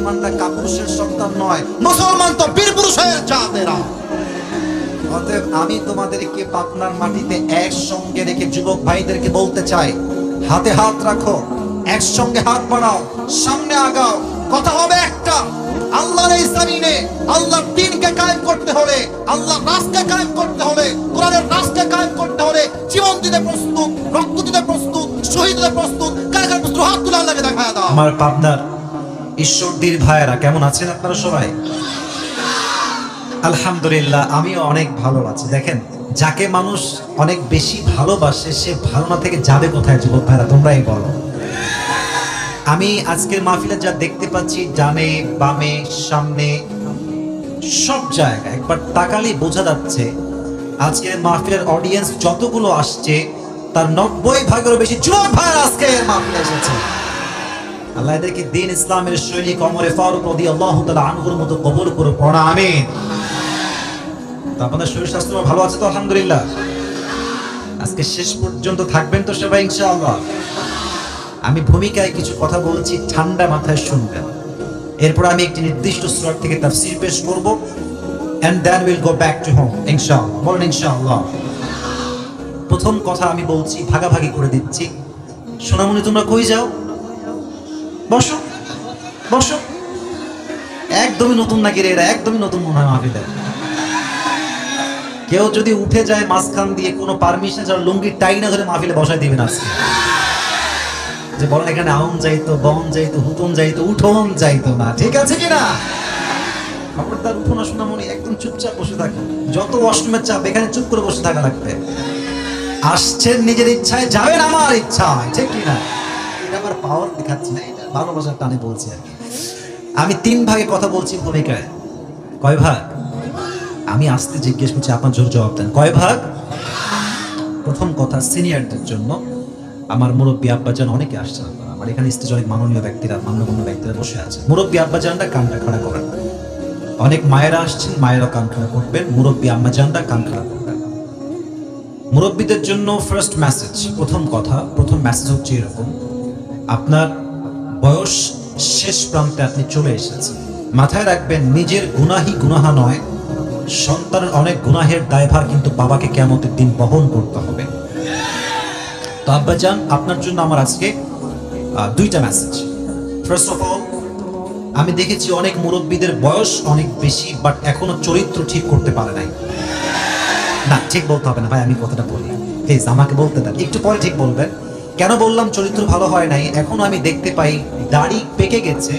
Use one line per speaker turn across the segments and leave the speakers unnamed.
মুসলমানরা কাপুরুষের সন্তান নয়, মুসলমান তো বীর পুরুষের জাতেরা। অতএব আমি তোমাদেরকে পাবনার মাটিতে একসঙ্গে রেখে যুবক ভাইদেরকে বলতে চাই, হাতে হাত রাখো, একসঙ্গে হাত বাড়াও, সামনে আগাও। কথা হবে একটা, আল্লাহর এই জমিনে আল্লাহর দ্বীনকে কায়েম করতে হলে, আল্লাহর রাস্তা কায়েম করতে হলে, কোরআনের রাস্তা কায়েম করতে হলে জীবন দিতে প্রস্তুত, রক্ত দিতে প্রস্তুত, শহীদ হতে প্রস্তুত। কার কার প্রস্তুত হাত তুলে আল্লাহকে দেখায় দাও। আমার পাবনার ঈশ্বরদীর ভাইয়েরা কেমন আছেন আপনারা সবাই? আলহামদুলিল্লাহ, আমিও অনেক ভালো আছি। দেখেন, যাকে মানুষ অনেক বেশি ভালোবাসে সে ভালো না থেকে যাবে কোথায়? যুবক ভাইরা তোমরাই বলো। আমি আজকের মাহফিলে যা দেখতে পাচ্ছি, ডানে বামে সামনে সব জায়গায় একবার তাকালেই বোঝা যাচ্ছে আজকের মাহফিলের অডিয়েন্স যতগুলো আসছে তার 90 ভাগেরও বেশি যুবক ভাইরা আজকে মাহফিলে এসেছে। আল্লাহ এদেরকে দ্বীন ইসলামের সৈনিক ওমর ফারুক রাদিয়াল্লাহু তাআলা আনহুর মতো কবুল করে পড়া, আমিন। আপনাদের শরীর স্বাস্থ্য ভালো আছে তো? আলহামদুলিল্লাহ। আজকে শেষ পর্যন্ত থাকবেন তো সবাই ইনশাআল্লাহ? আমি ভূমিকায় কিছু কথা বলছি, ঠান্ডা মাথায় শুনবেন। এরপর আমি একটি নির্দিষ্ট সূরা থেকে তাফসীর পেশ করব, and then we'll go back to home ইনশাআল্লাহ। বলেন ইনশাআল্লাহ। প্রথম কথা আমি বলছি, ভাগাভাগি করে দিচ্ছি। সোনামণি তোমরা কই যাও? বসো বসো। একদমই নতুন নাকি রে এরা? একদমই নতুন মনে হয় মাহফিলে। কেউ যদি উঠে যায় মাঝখান দিয়ে, কোনো পারমিশন ছাড়া লুঙ্গি টাই না ধরে মাহফিলে বসাই দিবেন আজকে। যে বলেন এখানে আউন যাইতো, বন যাইতো, হুতুন যাইতো, উঠোন যাইতো না, ঠিক আছে কিনা? খবরদার উঠো না সোনামণি, একদম চুপচাপ বসে থাকো। যত ওয়াশরুমের চাপ, এখানে চুপ করে বসে থাকা লাগবে। আসছেন নিজের ইচ্ছায়, যাবেন আমার ইচ্ছায়, ঠিক কিনা? এটা আমার পাওয়ার দেখাচ্ছি না, এটা ভালোবাসার টানে বলছি আর কি। আমি 3 ভাগে কথা বলছি ভূমিকায়। কয় ভাগ? আমি আসতে জিজ্ঞেস করছি, আপনার জোর জবাব দেন। কয় ভাগ? প্রথম কথা সিনিয়রদের জন্য, আমার মুরব্বী আব্বাজান অনেকে আসছেন। আমার এখানে স্টেজে অনেক মাননীয় ব্যক্তিরা, মান্যগণ্য ব্যক্তিরা বসে আছে। মুরব্বী আব্বাজানরা কানটা খাড়া করেন। অনেক মায়েরা আসছেন, মায়েরা কান খাড়া করবেন। মুরব্বী আম্মাজানরা কান খাড়া করবেন। মুরব্বীদের জন্য ফার্স্ট মেসেজ, প্রথম কথা, প্রথম মেসেজ হচ্ছে এরকম: আপনার বয়স শেষ প্রান্তে আপনি চলে এসেছেন। মাথায় রাখবেন, নিজের গুনাহি গুনাহা নয়, সন্তানের অনেক গুনাহের দায়ভার কিন্তু বাবাকে কিয়ামতের দিন বহন করতে হবে। তো আব্বাজান, আপনার জন্য আমার আজকে 2টা মেসেজ। ফার্স্ট অফ অল, আমি দেখেছি অনেক মুরব্বীদের বয়স অনেক বেশি, বাট এখনো চরিত্র ঠিক করতে পারে নাই। না, ঠিক বলতে হবে না ভাই, আমি কথাটা বলি প্লিজ, আমাকে বলতে দেন, একটু পরে ঠিক বলবেন। কেন বললাম চরিত্র ভালো হয় নাই? এখনো আমি দেখতে পাই দাড়ি পেকে গেছে,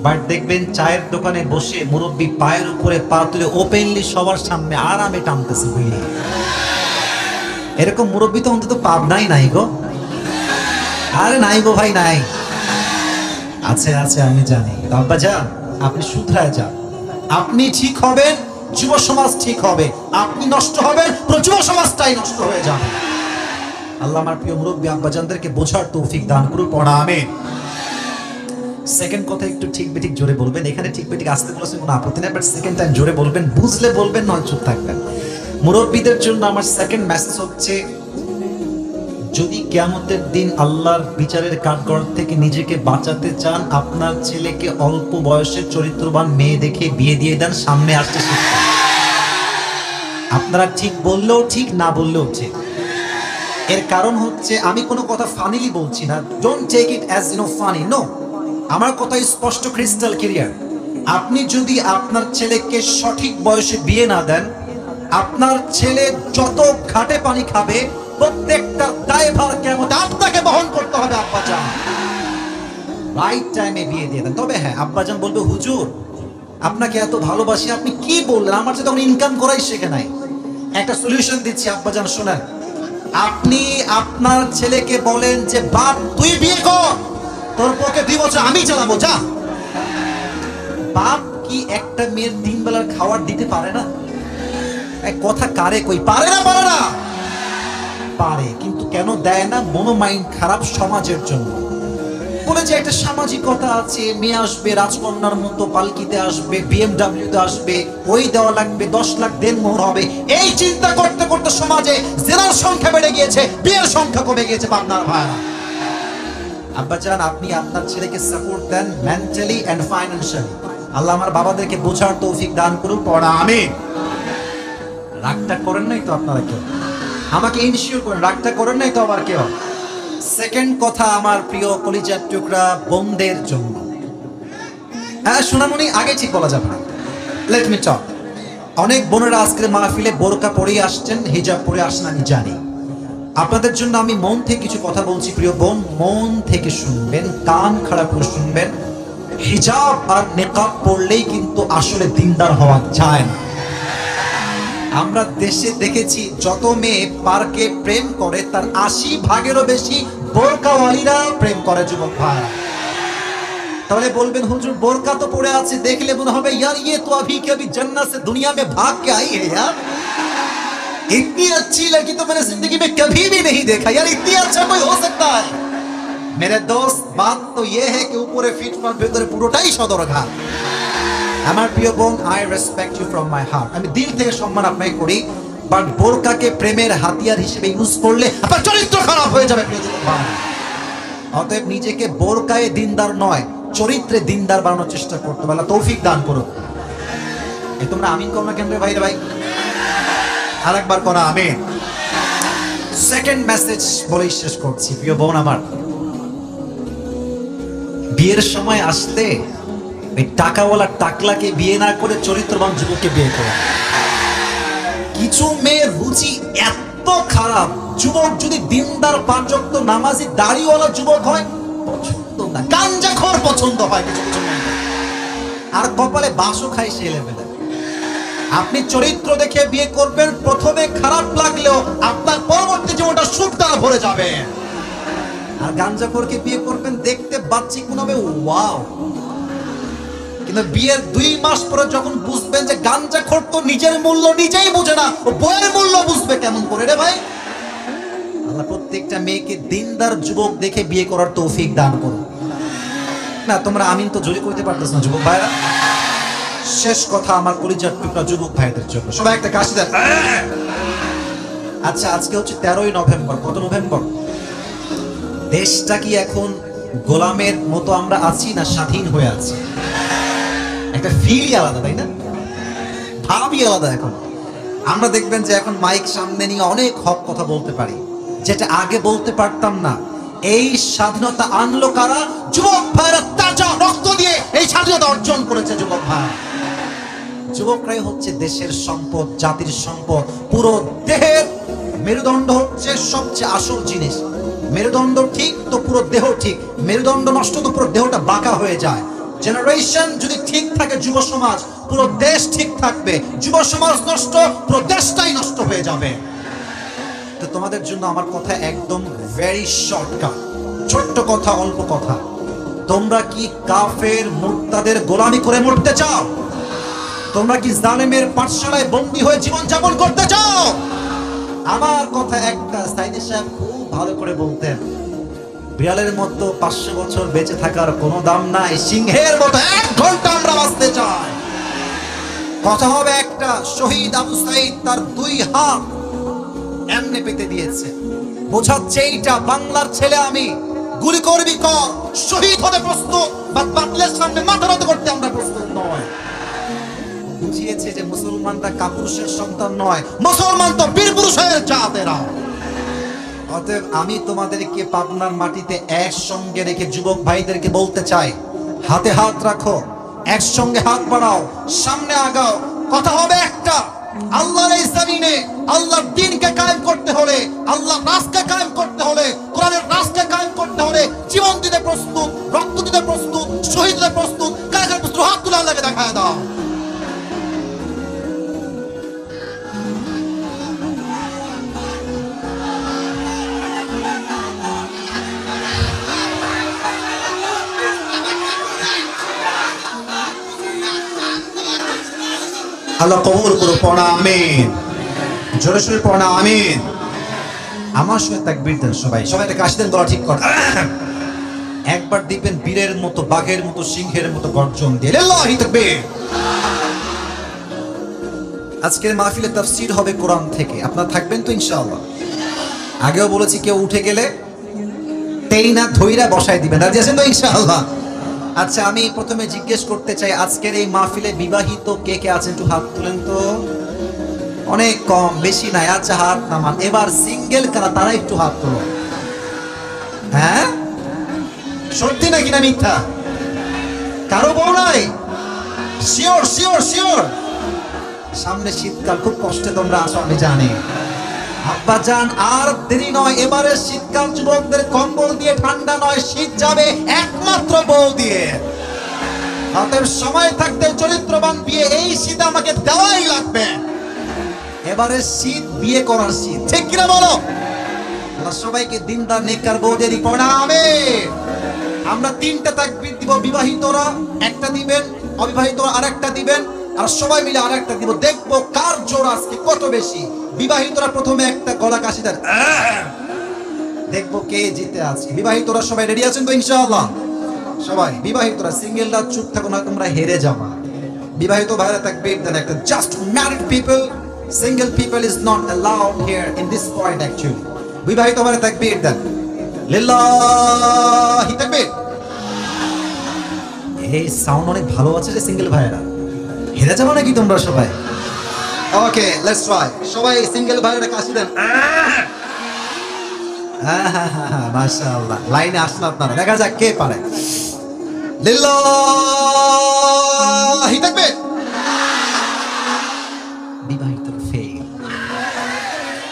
বাট দেখবেন চায়ের দোকানে বসে মুরব্বী পায়ের উপরে পা তুলে ওপেনলি সবার সামনে আরামে টানতেছে বিড়ি। এরকম মুরব্বী তো অন্তত পাবনাই নাই গো। আরে নাই গো ভাই, নাই। আছে আছে, আমি জানি। আব্বাজান, আপনি শুধরায় যান। আপনি ঠিক হবেন, যুব সমাজ ঠিক হবে। আপনি নষ্ট হবেন, পুরো যুব সমাজটাই নষ্ট হয়ে যাবে। আল্লাহ আমার প্রিয় মুরব্বী আব্বাজানদেরকে বোঝার তৌফিক দান করুন, পড়া, আমিন। সেকেন্ড কথা, একটু ঠিক বেঠিক জোরে বলবেন। এখানে ঠিক বেঠিক আসতে বলেছেন কোনো আপত্তি নেই, বাট সেকেন্ড টাইম জোরে বলবেন, বুঝলে বলবেন, নয় চুপ থাকবেন। মুরব্বীদের জন্য আমার সেকেন্ড মেসেজ হচ্ছে, যদি কিয়ামতের দিন আল্লাহর বিচারের কাঠগড় থেকে নিজেকে বাঁচাতে চান, আপনার ছেলেকে অল্প বয়সের চরিত্রবান মেয়ে দেখে বিয়ে দিয়ে দেন, সামনে আসতে শিখতে। আপনারা ঠিক বললেও ঠিক, না বললেও ঠিক। এর কারণ হচ্ছে, আমি কোনো কথা ফানিলি বলছি না, don't take it as funny, no. আমার কথা স্পষ্ট, ক্রিস্টাল ক্লিয়ার। আপনি যদি আপনার ছেলেকে সঠিক বয়সে বিয়ে না দেন, আপনার ছেলে যত ঘাটে পানি খাবে, প্রত্যেকটা দায়ভার কিয়ামতে আপনাকে বহন করতে হবে। আব্বাজান, রাইট টাইমে বিয়ে দিয়ে দেন। তবে হ্যাঁ, আব্বাজান বলবে, হুজুর আপনাকে এত ভালোবাসি, আপনি কি বললেন? আমার সাথে তখন ইনকাম করাই শেখে নাই। একটা সলিউশন দিচ্ছি আব্বাজান, শোনেন। আপনি আপনার ছেলেকে বলেন যে, বাপ তুই বিয়ে কর, তোর পক্ষে 2 বছর আমি চালাবো, যা। বাপ কি একটা মেয়ের 3 বেলার খাবার দিতে পারে না? এক কথা কারে কই, পারে না? পারে না? পারে, কিন্তু কেন দেয় না? মনোমাইন্ড খারাপ সমাজের জন্য। বলে যে একটা সামাজিকতা আছে, মেয়ে আসবে রাজকন্যার মতো পালকিতে আসবে, বিএমডব্লিউতে আসবে, ওই দেওয়া লাগবে, 10 লাখ দেনমোহর হবে। এই চিন্তা করতে করতে সমাজে জেনার সংখ্যা বেড়ে গিয়েছে, বিয়ের সংখ্যা কমে গিয়েছে। পাবনার ভাইরা, আব্বাজান আপনি আপনার ছেলেকে সাপোর্ট দেন মেন্টালি এন্ড ফাইন্যান্সিয়ালি। আল্লাহ আমার বাবাদেরকে বোঝার তৌফিক দান করুন, পড়া আমিন। রাগটা করেন নাই তো আপনারা কেউ? আমাকে ইনশিওর করেন, রাগটা করেন নাই তো আবার কেউ? সেকেন্ড কথা আমার প্রিয় কলিজার টুকরা বোনদের জন্য, হ্যাঁ সোনামণি আগে ঠিক বলা যাবে না, লেট মি টক। অনেক বোনেরা আজকের মাহফিলে বোরকা পরে আসছেন, হিজাব পরে আসেন, আমি জানি। আপনাদের জন্য আমি মন থেকে কিছু কথা বলছি, প্রিয় বোন মন থেকে শুনবেন, কান খাড়া করে শুনবেন। হিজাব আর নিকাব পরলেই কিন্তু আসলে দিনদার হওয়া যায় না। আমরা দেশে দেখেছি যত মেয়ে পার্কে প্রেম করে তার ৮০ ভাগেরও বেশি বোরকাওয়ালিরা প্রেম করে যুবক ভাই। তাহলে বলবেন হুজুর বোরকা তো পড়ে আছে, দেখলে মনে হবে यार ये तो अभी के अभी जन्नत से दुनिया में भाग के आई है यार, इतनी अच्छी लड़की तो मैंने जिंदगी में कभी भी नहीं देखा यार, इतनी अच्छा कोई हो सकता है? मेरे दोस्त बात तो ये है कि ऊपरे फिट पर भीतरे পুরোটাই সদরঘাট। আমার প্রিয় বোন I respect you from my heart, আমি দিল থেকে সম্মান আপনাকে করি, বাট বোরকাকে প্রেমের হাতিয়ার হিসেবে ইউজ করলে আপনার চরিত্র খারাপ হয়ে যাবে প্রিয় যুবক ভাই। অতএব নিজেকে বোরকায় দিনদার নয়, চরিত্রে দিনদার বানানোর চেষ্টা করতে পারলে তৌফিক দান করো। এই তোমরা আমিন করো না কেন রে ভাই রে ভাই? আরেকবার করো আমিন। সেকেন্ড মেসেজ বলেই শেষ করছি, প্রিয় বোন আমার, বিয়ের সময় আসতে এই টাকাওয়ালা টাকলাকে বিয়ে না করে চরিত্রবান যুবককে বিয়ে করো। কিছু মেয়ের রুচি এত খারাপ, যুবক যদি দিনদার পাঁচ ওয়াক্ত নামাজি দাড়িওয়ালা যুবক হয় পছন্দ না, গাঞ্জাখোর পছন্দ হয় কিছু কিছু মেয়ে, আর কপালে বাসও খায় সে লেভেলে। আপনি চরিত্র দেখে বিয়ে করবেন, প্রথমে খারাপ লাগলেও আপনার পরবর্তী জীবনটা সুখ দ্বারা ভরে যাবে। আর গাঞ্জাখোরকে বিয়ে করবেন, দেখতে বাচ্চি কোন হবে ওয়াও, কিন্তু বিয়ের ২ মাস পরে যখন বুঝবেন যে গাঞ্জাখোর তো নিজের মূল্য নিজেই বোঝে না, ও বইয়ের মূল্য বুঝবে কেমন করে রে ভাই? আল্লাহ প্রত্যেকটা মেয়েকে দিনদার যুবক দেখে বিয়ে করার তৌফিক দান করুন। না তোমরা আমিন তো জোরে করতে পারতেছ না যুবক ভাইরা। শেষ কথা আমার কলিজার টুকরা যুবক ভাইদের জন্য, সবাই একটা কাশি দেন। আচ্ছা আজকে হচ্ছে ১৩ই নভেম্বর। কত নভেম্বর? দেশটা কি এখন গোলামের মতো আমরা আছি না স্বাধীন হয়ে আছি? একটা ফিলই আলাদা, তাই না? ভাবই আলাদা। এখন আমরা দেখবেন যে এখন মাইক সামনে নিয়ে অনেক হক কথা বলতে পারি, যেটা আগে বলতে পারতাম না। এই স্বাধীনতা আনলো কারা? যুবক ভাইরা তাজা রক্ত দিয়ে এই স্বাধীনতা অর্জন করেছে যুবক ভাই। যুবকরাই হচ্ছে দেশের সম্পদ, জাতির সম্পদ। পুরো দেহের মেরুদণ্ড হচ্ছে সবচেয়ে আসল জিনিস। মেরুদণ্ড ঠিক তো পুরো দেহ ঠিক, মেরুদণ্ড নষ্ট তো পুরো দেহটা বাঁকা হয়ে যায়। জেনারেশন যদি ঠিক থাকে, যুব সমাজ, পুরো দেশ ঠিক থাকবে। যুব সমাজ নষ্ট, পুরো দেশটাই নষ্ট হয়ে যাবে। তো তোমাদের জন্য আমার কথা একদম ভেরি শর্টকাট, ছোট্ট কথা, অল্প কথা। তোমরা কি কাফের মুরতাদের গোলামি করে মরতে চাও? তোমরা কি জালেমের পাঠশালায় বন্দী হয়ে জীবন যাপন করতে চাও? আমার কথা একটা, সাইদি সাহেব খুব ভালো করে বলতেন, বিড়ালের মতো ৫০০ বছর বেঁচে থাকার কোনো দাম নাই, সিংহের মতো ১ ঘন্টা আমরা বাঁচতে চাই। কথা হবে একটা, শহীদ আবু সাইদ তার ২ হাত এমনি পেতে দিয়েছে, বোঝাচ্ছে এইটা বাংলার ছেলে আমি, গুলি করবি কর, শহীদ হতে প্রস্তুত, বাতিলের সামনে মাথা নত করতে আমরা প্রস্তুত নয়। বুঝিয়েছে যে মুসলমানরা কাপুরুষের সন্তান নয়, মুসলমান তো বীর পুরুষের জাতেরা। অতএব আমি তোমাদেরকে পাবনার মাটিতে একসঙ্গে রেখে যুবক ভাইদেরকে বলতে চাই, হাতে হাত রাখো, একসঙ্গে হাত বাড়াও, সামনে আগাও। কথা হবে একটা, আল্লাহর এই জমিনে আল্লাহর দ্বীনকে কায়েম করতে হলে, আল্লাহর রাজকে কায়েম করতে হলে, কোরআনের রাজকে কায়েম করতে হলে জীবন দিতে প্রস্তুত, রক্ত দিতে প্রস্তুত, শহীদ হতে প্রস্তুত। কার কার প্রস্তুত? হাত তুলে আল্লাহকে দেখায় দাও। আল্লাহ কবুল করো, পড়া আমিন, জোরে সোরে পড়া আমিন। আমার সঙ্গে তাকবীর দেন সবাই, সবাই একটা কাশি দেন, গলা ঠিক কর। একবার দিবেন বীরের মতো, বাঘের মতো, সিংহের মতো গর্জন দিয়ে, আল্লাহু তাকবীর। আজকের মাহফিলে তাফসীর হবে কোরআন থেকে, আপনারা থাকবেন তো ইনশাআল্লাহ? আগেও বলেছি কেউ উঠে গেলে তেইনা ধইরা বসায় দিবেন। রাজি আছেন তো ইনশাআল্লাহ? আচ্ছা, আমি প্রথমে জিজ্ঞেস করতে চাই, আজকের এই মাহফিলে বিবাহিত কে কে আছেন একটু হাত তুলেন তো। অনেক কম, বেশি নাই। আচ্ছা, হাত নামান। এবার সিঙ্গেল কারা, তারা একটু হাত তোলো। হ্যাঁ, সত্যি নাকি না মিথ্যা? কারো বউ নাই? Sure sure sure? সামনে শীতকাল, খুব কষ্টে তোমরা আসো আমি জানি। আব্বা জান, আর দেরি নয়, এবারে শীতকাল যুবকদের কম্বল দিয়ে ঠান্ডা নয়, শীত যাবে একমাত্র বউ দিয়ে। হাতের সময় থাকতে চরিত্রবান বিয়ে এই শীত আমাকে দেওয়াই লাগবে। এবারে শীত বিয়ে করার শীত, ঠিক কিনা বলো? সবাইকে দিনদার নেককার বউদের প্রণামে। আমরা 3টা তাকবীর দিব, বিবাহিতরা একটা দিবেন, অবিবাহিতরা আরেকটা দিবেন, আর সবাই মিলে আরেকটা দিব। দেখবো কার জোর আজকে কত বেশি। বিবাহিতরা প্রথমে একটা গলা কাশি দেন, দেখবো কে জিতে আছে। বিবাহিতরা সবাই রেডি আছেন তো ইনশাআল্লাহ? সবাই বিবাহিতরা, সিঙ্গেলরা চুপ থাকো না, তোমরা হেরে যাবা। বিবাহিত ভাইরা তাকবীর দেন একটা। Just married people, single people is not allowed here in this point actually. বিবাহিত ভাইরা তাকবীর দেন, লিল্লাহি তাকবীর। এই সাউন্ড অনেক ভালো আছে যে সিঙ্গেল ভাইরা। হেরে যাবো নাকি তোমরা সবাই? ওকে, লেটস ট্রাই। সবাই সিঙ্গেল ভাইরা কাশি দেন। মাশাআল্লাহ, লাইনে আসেন আপনারা, দেখা যাক কে পারে। লিল্লাহি তাকবীর। বিবাহিত fail.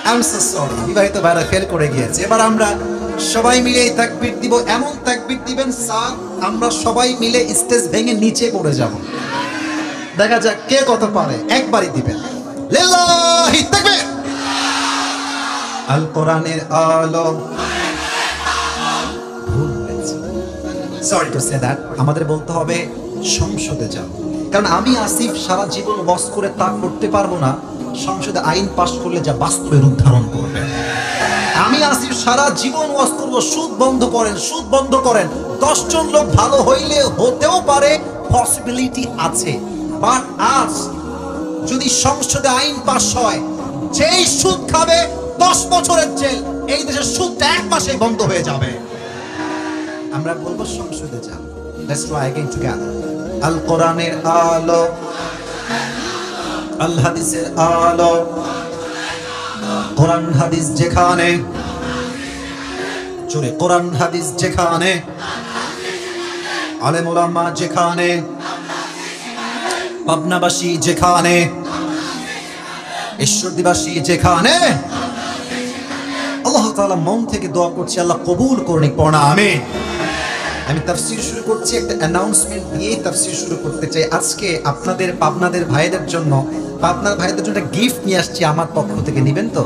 I am so sorry, বিবাহিত ভাইরা ফেল করে গিয়েছে। এবার আমরা সবাই মিলে এই তাকবীর দিব। এমন তাকবীর দিবেন স্যার, আমরা সবাই মিলে স্টেজ ভেঙে নিচে পড়ে যাব। দেখা যাক কে কত পারে। একবারই দিবেন, লিল্লাহি তাকবীর। আল কোরআনের আলো। সরি টু সে দ্যাট, আমাদের বলতে হবে সংসদে যাও। কারণ আমি আসিফ সারা জীবন ওয়াজ করে তা করতে পারবো না সংসদে আইন পাস করলে যা বাস্তবে রূপ ধারণ করবে। আমি আসিফ সারা জীবন ওয়াজ করবো সুদ বন্ধ করেন, সুদ বন্ধ করেন। 10 জন লোক ভালো হইলে হতেও পারে, পসিবিলিটি আছে। বাট আজ যদি সংসদে আইন পাস হয়, যেই সুদ খাবে 10 বছরের জেল, এই দেশের সুদটা 1 মাসেই বন্ধ হয়ে যাবে। আমরা বলবো সংসদে যাও। Let's try again together. আল কোরআনের আলো, আল হাদিসের আলো। কোরআন হাদিস যেখানে, জোরে কোরআন হাদিস যেখানে, আলেম ওলামা যেখানে, পাবনাবাসী যেখানে, ঈশ্বরদীবাসী যেখানে, আল্লাহ তাআলা মন থেকে দোয়া করছি, আল্লাহ কবুল করুন। পড়া আমিন। আমি তাফসীর শুরু করছি, একটা অ্যানাউন্সমেন্ট দিয়ে তাফসীর শুরু করতে চাই। আজকে আপনাদের পাবনাদের ভাইদের জন্য, পাবনার ভাইদের জন্য একটা গিফট নিয়ে আসছি আমার পক্ষ থেকে। নেবেন তো?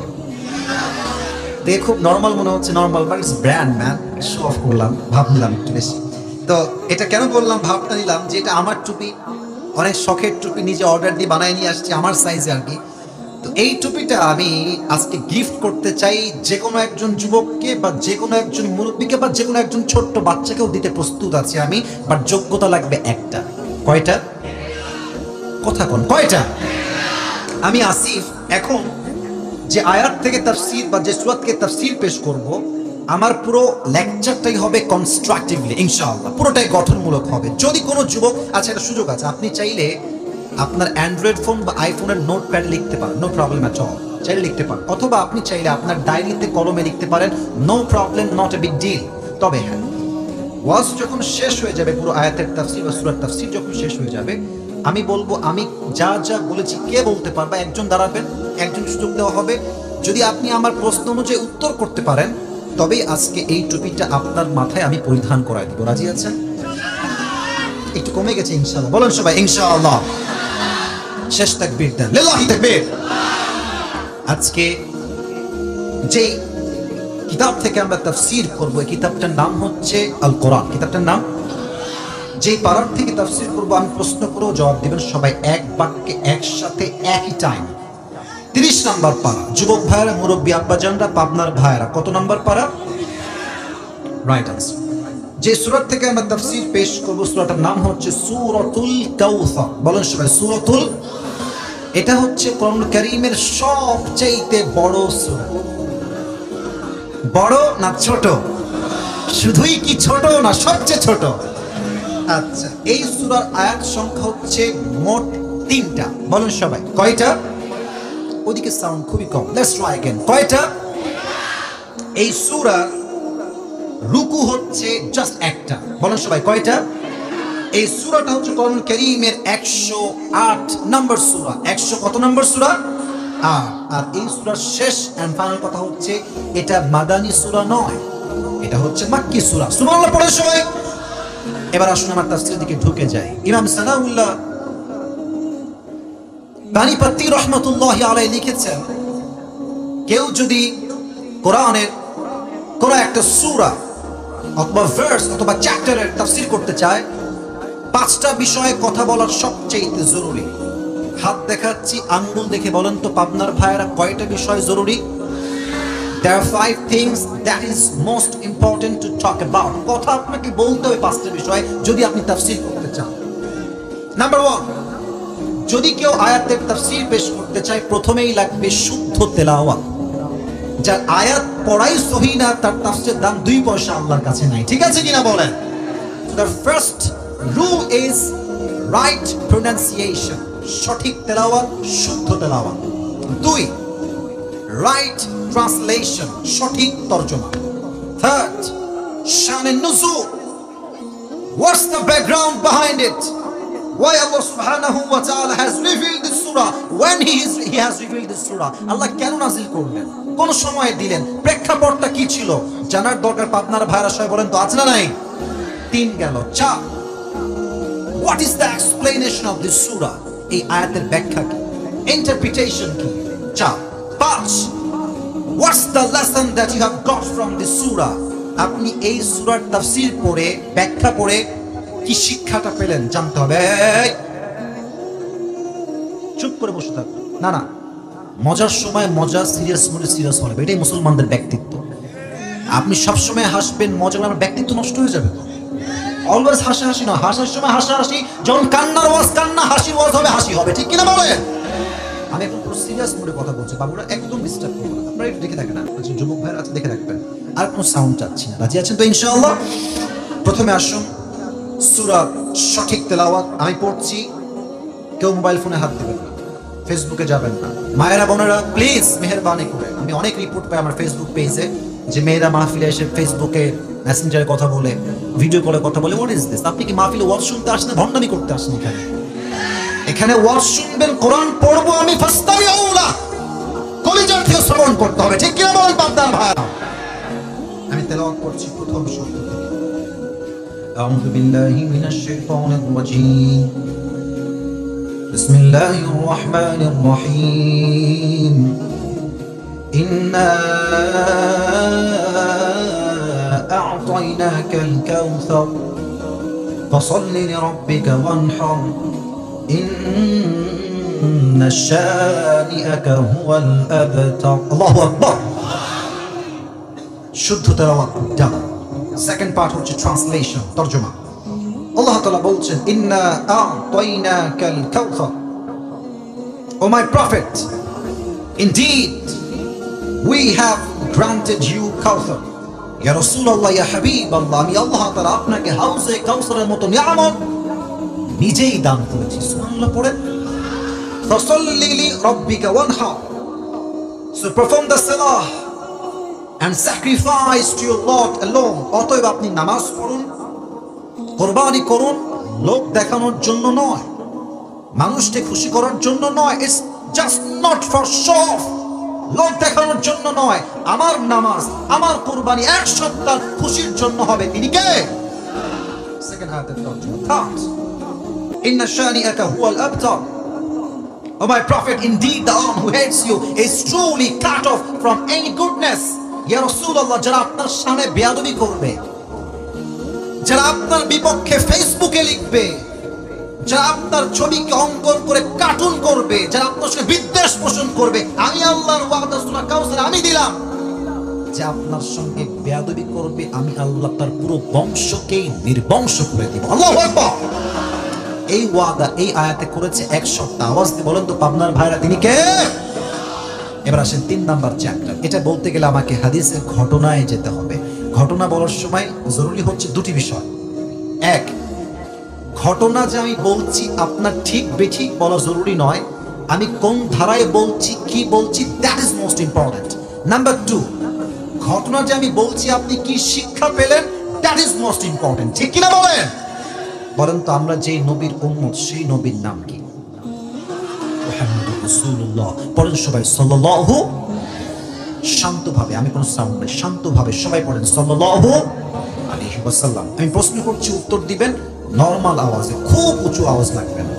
দেখে খুব নর্মাল মনে হচ্ছে, normal but it's brand man. Show off করলাম, ভাব নিলাম একটু বেশি। তো এটা কেন বললাম, ভাবটা নিলাম যে এটা আমার টুপি, অনেক শখের টুপি, নিজে অর্ডার দিয়ে বানায় নিয়ে আসছি, আমার সাইজে আর কি। তো এই টুপিটা আমি আজকে গিফট করতে চাই যে কোনো একজন যুবককে, বা যে কোনো একজন মুরব্বীকে, বা যে কোনো একজন ছোট্ট বাচ্চাকেও দিতে প্রস্তুত আছি আমি। বাট যোগ্যতা লাগবে একটা। কয়টা? কথা কোন কয়টা? আমি আসিফ এখন যে আয়াত থেকে তাফসীর বা যে সূরা থেকে তাফসীর পেশ করব, আমার পুরো লেকচারটাই হবে কনস্ট্রাকটিভলি ইনশাআল্লাহ, পুরোটাই গঠনমূলক হবে। যদি কোনো যুবক, আচ্ছা একটা সুযোগ আছে, আপনি চাইলে আপনার অ্যান্ড্রয়েড ফোন বা আইফোনের নোটপ্যাড লিখতে পারেন, নো প্রবলেম অ্যাট অল, চাইলে লিখতে পারেন। অথবা আপনি চাইলে আপনার ডায়েরিতে কলমে লিখতে পারেন, no problem, not a big deal. তবে হ্যাঁ, ওয়াজ যখন শেষ হয়ে যাবে, পুরো আয়াতের তাফসীর বা সূরার তাফসীর যখন শেষ হয়ে যাবে, আমি বলবো আমি যা যা বলেছি কে বলতে পারবে, একজন দাঁড়াবেন, একজন সুযোগ দেওয়া হবে। যদি আপনি আমার প্রশ্ন অনুযায়ী উত্তর করতে পারেন, তবেই আজকে এই টুপিটা আপনার মাথায় আমি পরিধান করাই দিব। রাজি আছেন? একটু কমে গেছে ইনশাআল্লাহ, বলেন সবাই ইনশাআল্লাহ। শেষ তাকবীর দেন, লিল্লাহি তাকবীর। আজকে যে কিতাব থেকে আমরা তাফসীর করব, এই কিতাবটার নাম হচ্ছে আল কোরআন। কিতাবটার নাম, যে পারার থেকে তাফসীর করব আমি প্রশ্ন করেও জবাব দিবেন সবাই এক বাক্যে একসাথে একই টাইম। 30 নম্বর পারা। যুবক ভাইরা, মুরব্বী আব্বাজানরা, পাবনার ভাইরা, কত নম্বর পারা? Right answer. যে সূরা থেকে আমরা তাফসীর পেশ করব, সূরাটার নাম হচ্ছে সূরাতুল কাউসার। বলেন সবাই সূরাতুল। এটা হচ্ছে কোরআন কারীমের সবচেয়ে বড় সূরা। বড় না ছোট? শুধুই কি ছোট না সবচেয়ে ছোট? আচ্ছা, এই সূরার আয়াত সংখ্যা হচ্ছে মোট 3টা। বলুন সবাই কয়টা? ওদিকে সাউন্ড খুবই কম। Let's try again. কয়টা? এই সূরার রুকু হচ্ছে জাস্ট একটা। বলুন সবাই কয়টা? এই সূরাটা হচ্ছে কোরআনুল কারীমের 108 নম্বর সূরা। 100 কত নম্বর সূরা? আর এই সূরার শেষ এন্ড ফাইনাল কথা হচ্ছে এটা মাদানী সূরা নয়, এটা হচ্ছে মাক্কি সূরা। সুবহানাল্লাহ পড়ে সবাই। এবার আসুন আমরা তাফসীরের দিকে ঢুকে যাই। ইমাম সানাউল্লাহ বানীপত্তি রহমাতুল্লাহি আলাইহি লিখেছেন, কেউ যদি কোরআনের কোন একটা সূরা অথবা ভার্স অথবা চ্যাপ্টারের তাফসীর করতে চায়, 5টা বিষয়ে কথা বলার সবচেয়ে জরুরি। হাত দেখাচ্ছি, আঙ্গুল দেখে বলেন তো পাবনার ভাইয়েরা কয়টা বিষয় জরুরি? There are 5 things that is most important to talk about. কথা আপনাকে বলতে হবে 5টা বিষয় যদি আপনি তাফসীর করতে চান। নাম্বার 1, যদি কেউ আয়াতের তাফসীর পেশ করতে চায় প্রথমেই লাগবে শুদ্ধ তেলাওয়াত। যার আয়াত পড়াই সহিহ না তার তাফসীরের দাম 2 পয়সা আল্লাহর কাছে নাই। ঠিক আছে কিনা বলেন? The first rule is right pronunciation, সঠিক তেলাওয়াত, শুদ্ধ তেলাওয়াত। 2, right translation, সঠিক তরজমা। 3rd, Shaan an-nuzul, what's the background behind it? Why Allah subhanahu wa ta'ala has revealed this surah when he has revealed this surah? Allah কেন নাযিল করলেন, কোন সময় দিলেন, প্রেক্ষাপটটা কি ছিল, জানার দরকার। পাবনার ভাইরা সবাই বলেন তো আছে না নাই? 3 গেল। 4, what is the explanation of this surah? এই আয়াতের ব্যাখ্যা কি, ইন্টারপ্রিটেশন কি? 4, 5, what's the lesson that you have got from this surah? আপনি এই সূরার তাফসীর পড়ে ব্যাখ্যা পড়ে কি শিক্ষাটা পেলেন জানতে হবে। চুপ করে বসে থাক না, না মজার সময় মজা, সিরিয়াস মনে সিরিয়াস হবে, এটাই মুসলমানদের ব্যক্তিত্ব। আপনি সবসময় হাসবেন, মজা করবেন, ব্যক্তিত্ব নষ্ট হয়ে যাবে। অলওয়েজ হাসাহাসি না, হাসার সময় হাসাহাসি, যখন কান্নার ওয়াজ কান্না, হাসির ওয়াজ হবে হাসি হবে। ঠিক কিনা বলেন? আমি এখন পুরো সিরিয়াস মোডে কথা বলছি, বাবুরা একদম ডিস্টার্ব করবেন না। আপনারা একটু দেখে থাকেন, আচ্ছা যুবক ভাইরা আছে দেখে রাখবেন। আর কোনো সাউন্ড চাচ্ছি না। রাজি আছেন তো ইনশাআল্লাহ? প্রথমে আসুন সূরা সঠিক তেলাওয়াত। আমি পড়ছি, কেউ মোবাইল ফোনে হাত দিবেন না, ফেসবুকে যাবেন না। মায়েরা বোনেরা প্লিজ মেহেরবানি করে, আমি অনেক রিপোর্ট পাই আমার ফেসবুক পেজে যে মেয়েরা মাহফিলে এসে ফেসবুকে মেসেঞ্জারে কথা বলে, ভিডিও কলে কথা বলে। What is this? আপনি কি মাহফিলে ওয়াজ শুনতে আসেন, ভণ্ডামি করতে আসেন? এখানে ওয়াজ শুনবেন, কোরআন পড়বো আমি, ফাস্তামিউলা, কলিজার থেকে শ্রবণ করতে হবে। ঠিক কিনা বলেন পাবনার ভাই? আমি তেলাওয়াত করছি প্রথম শব্দ থেকে। আউযু বিল্লাহি মিনাশ শাইতানির রাজীম। বিসমিল্লাহির রহমানির রহিম। ইন্না আ'তাইনাকাল কাউসার ফাসাল্লি লিরাব্বিকা ওয়ানহার ইন্না শানিআকা হুয়াল আবতার। আল্লাহু আকবার। শুদ্ধ তেলাওয়াত ডান। সেকেন্ড পার্ট হচ্ছে ট্রান্সলেশন, তরজমা। আল্লাহ তাআলা বলছেন ইন্না আ'তাইনাকাল কাউসার, O my prophet, indeed we have granted you Kawsar. ইয়া রাসূলুল্লাহ, ইয়া হাবিবাল্লাহ, আমি আল্লাহ তাআলা আপনাকে হাউজে কাউসারের মতো নিয়ামত নিজেই দান করেছি। সুবহানাল্লাহ পড়ে। ফাসাল্লি লিরাব্বিকা ওয়ানহার, so perform the salah and sacrifice to your Lord alone. অতএব আপনি নামাজ পড়ুন, কুরবানি করুন, লোক দেখানোর জন্য নয়, মানুষকে খুশি করার জন্য নয়। It's just not for show off, লোক দেখানোর জন্য নয়। আমার নামাজ, আমার কুরবানি 1 সপ্তাহ খুশির জন্য হবে। তিনি কে? সেকেন্ড আয়াতের তরজমা। থার্ড, ইন্না শানিআকা হুয়াল আবতার, O my prophet, indeed the one who hates you is truly cut off from any goodness. Ya Rasulullah, যারা আপনার সামনে বেয়াদবি করবে, যারা আপনার বিপক্ষে ফেসবুকে লিখবে, যারা আপনার ছবিকে অঙ্কন করে কার্টুন করবে, যারা আপনার সাথে বিদ্বেষ পোষণ করবে, আমি আল্লাহর ওয়াদা সূরা কাউসার আমি দিলাম যে আপনার সঙ্গে বেয়াদবি করবে, আমি আল্লাহ তার পুরো বংশকেই নির্বংশ করে দিব। আল্লাহু আকবার। এই ওয়াদা এই আয়াতে করেছে 1 সপ্তাহ। আওয়াজ দিয়ে বলেন তো পাবনার ভাইরা তিনি কে? এবার আসেন 3 নাম্বার চ্যাপ্টার। এটা বলতে গেলে আমাকে হাদিসের ঘটনায় যেতে হবে। ঘটনা বলার সময় জরুরি হচ্ছে দুটি বিষয়। এক, ঘটনা যে আমি বলছি আপনার ঠিক বেঠিক বলা জরুরি নয়, আমি কোন ধারায় বলছি কি বলছি that is most important. Number two, ঘটনা যে আমি বলছি আপনি কি শিক্ষা পেলেন দ্যাট ইজ মোস্ট ইম্পর্টেন্ট। ঠিক কিনা বলেন? বলেন তো আমরা যে নবীর উম্মত সেই নবীর নাম কি? মুহাম্মদুর রাসূলুল্লাহ। পড়েন সবাই সাল্লাল্লাহু। শান্তভাবে, আমি কোনো সাউন্ড নাই, শান্তভাবে সবাই পড়েন সাল্লাল্লাহু আলাইহি ওয়াসাল্লাম। আমি প্রশ্ন করছি, উত্তর দিবেন নরমাল আওয়াজে, খুব উঁচু আওয়াজ লাগবে না।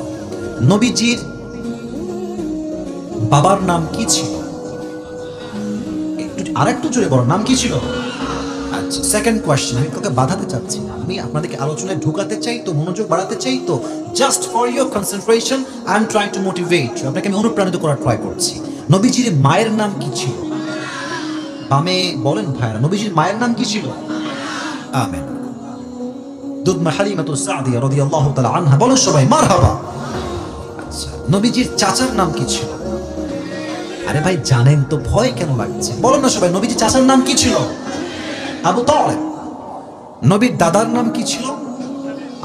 নবীজির বাবার নাম কি ছিল? আরেকটু জোরে বলো, নাম কি ছিল? আচ্ছা, সেকেন্ড কোয়েশ্চেন। আমি কাউকে বাধাতে চাচ্ছি না, আমি আপনাদেরকে আলোচনায় ঢুকাতে চাই তো, মনোযোগ বাড়াতে চাই তো, just for your concentration I am trying to motivate, আপনাকে আমি অনুপ্রাণিত করার ট্রাই করছি। নবীজির মায়ের নাম কি ছিল? বামে বলেন ভাইরা, নবীজির মায়ের নাম কি ছিল? আমেন। দুদমা হালিমাতুস সাদিয়া রাদিয়াল্লাহু তাআলা আনহা, বলেন সবাই মারহাবা। আচ্ছা, নবীজির চাচার নাম কি ছিল? আরে ভাই জানেন তো, ভয় কেন লাগছে? বলেন না সবাই, নবীজির চাচার নাম কি ছিল? আবু তালেব। নবীর দাদার নাম কি ছিল?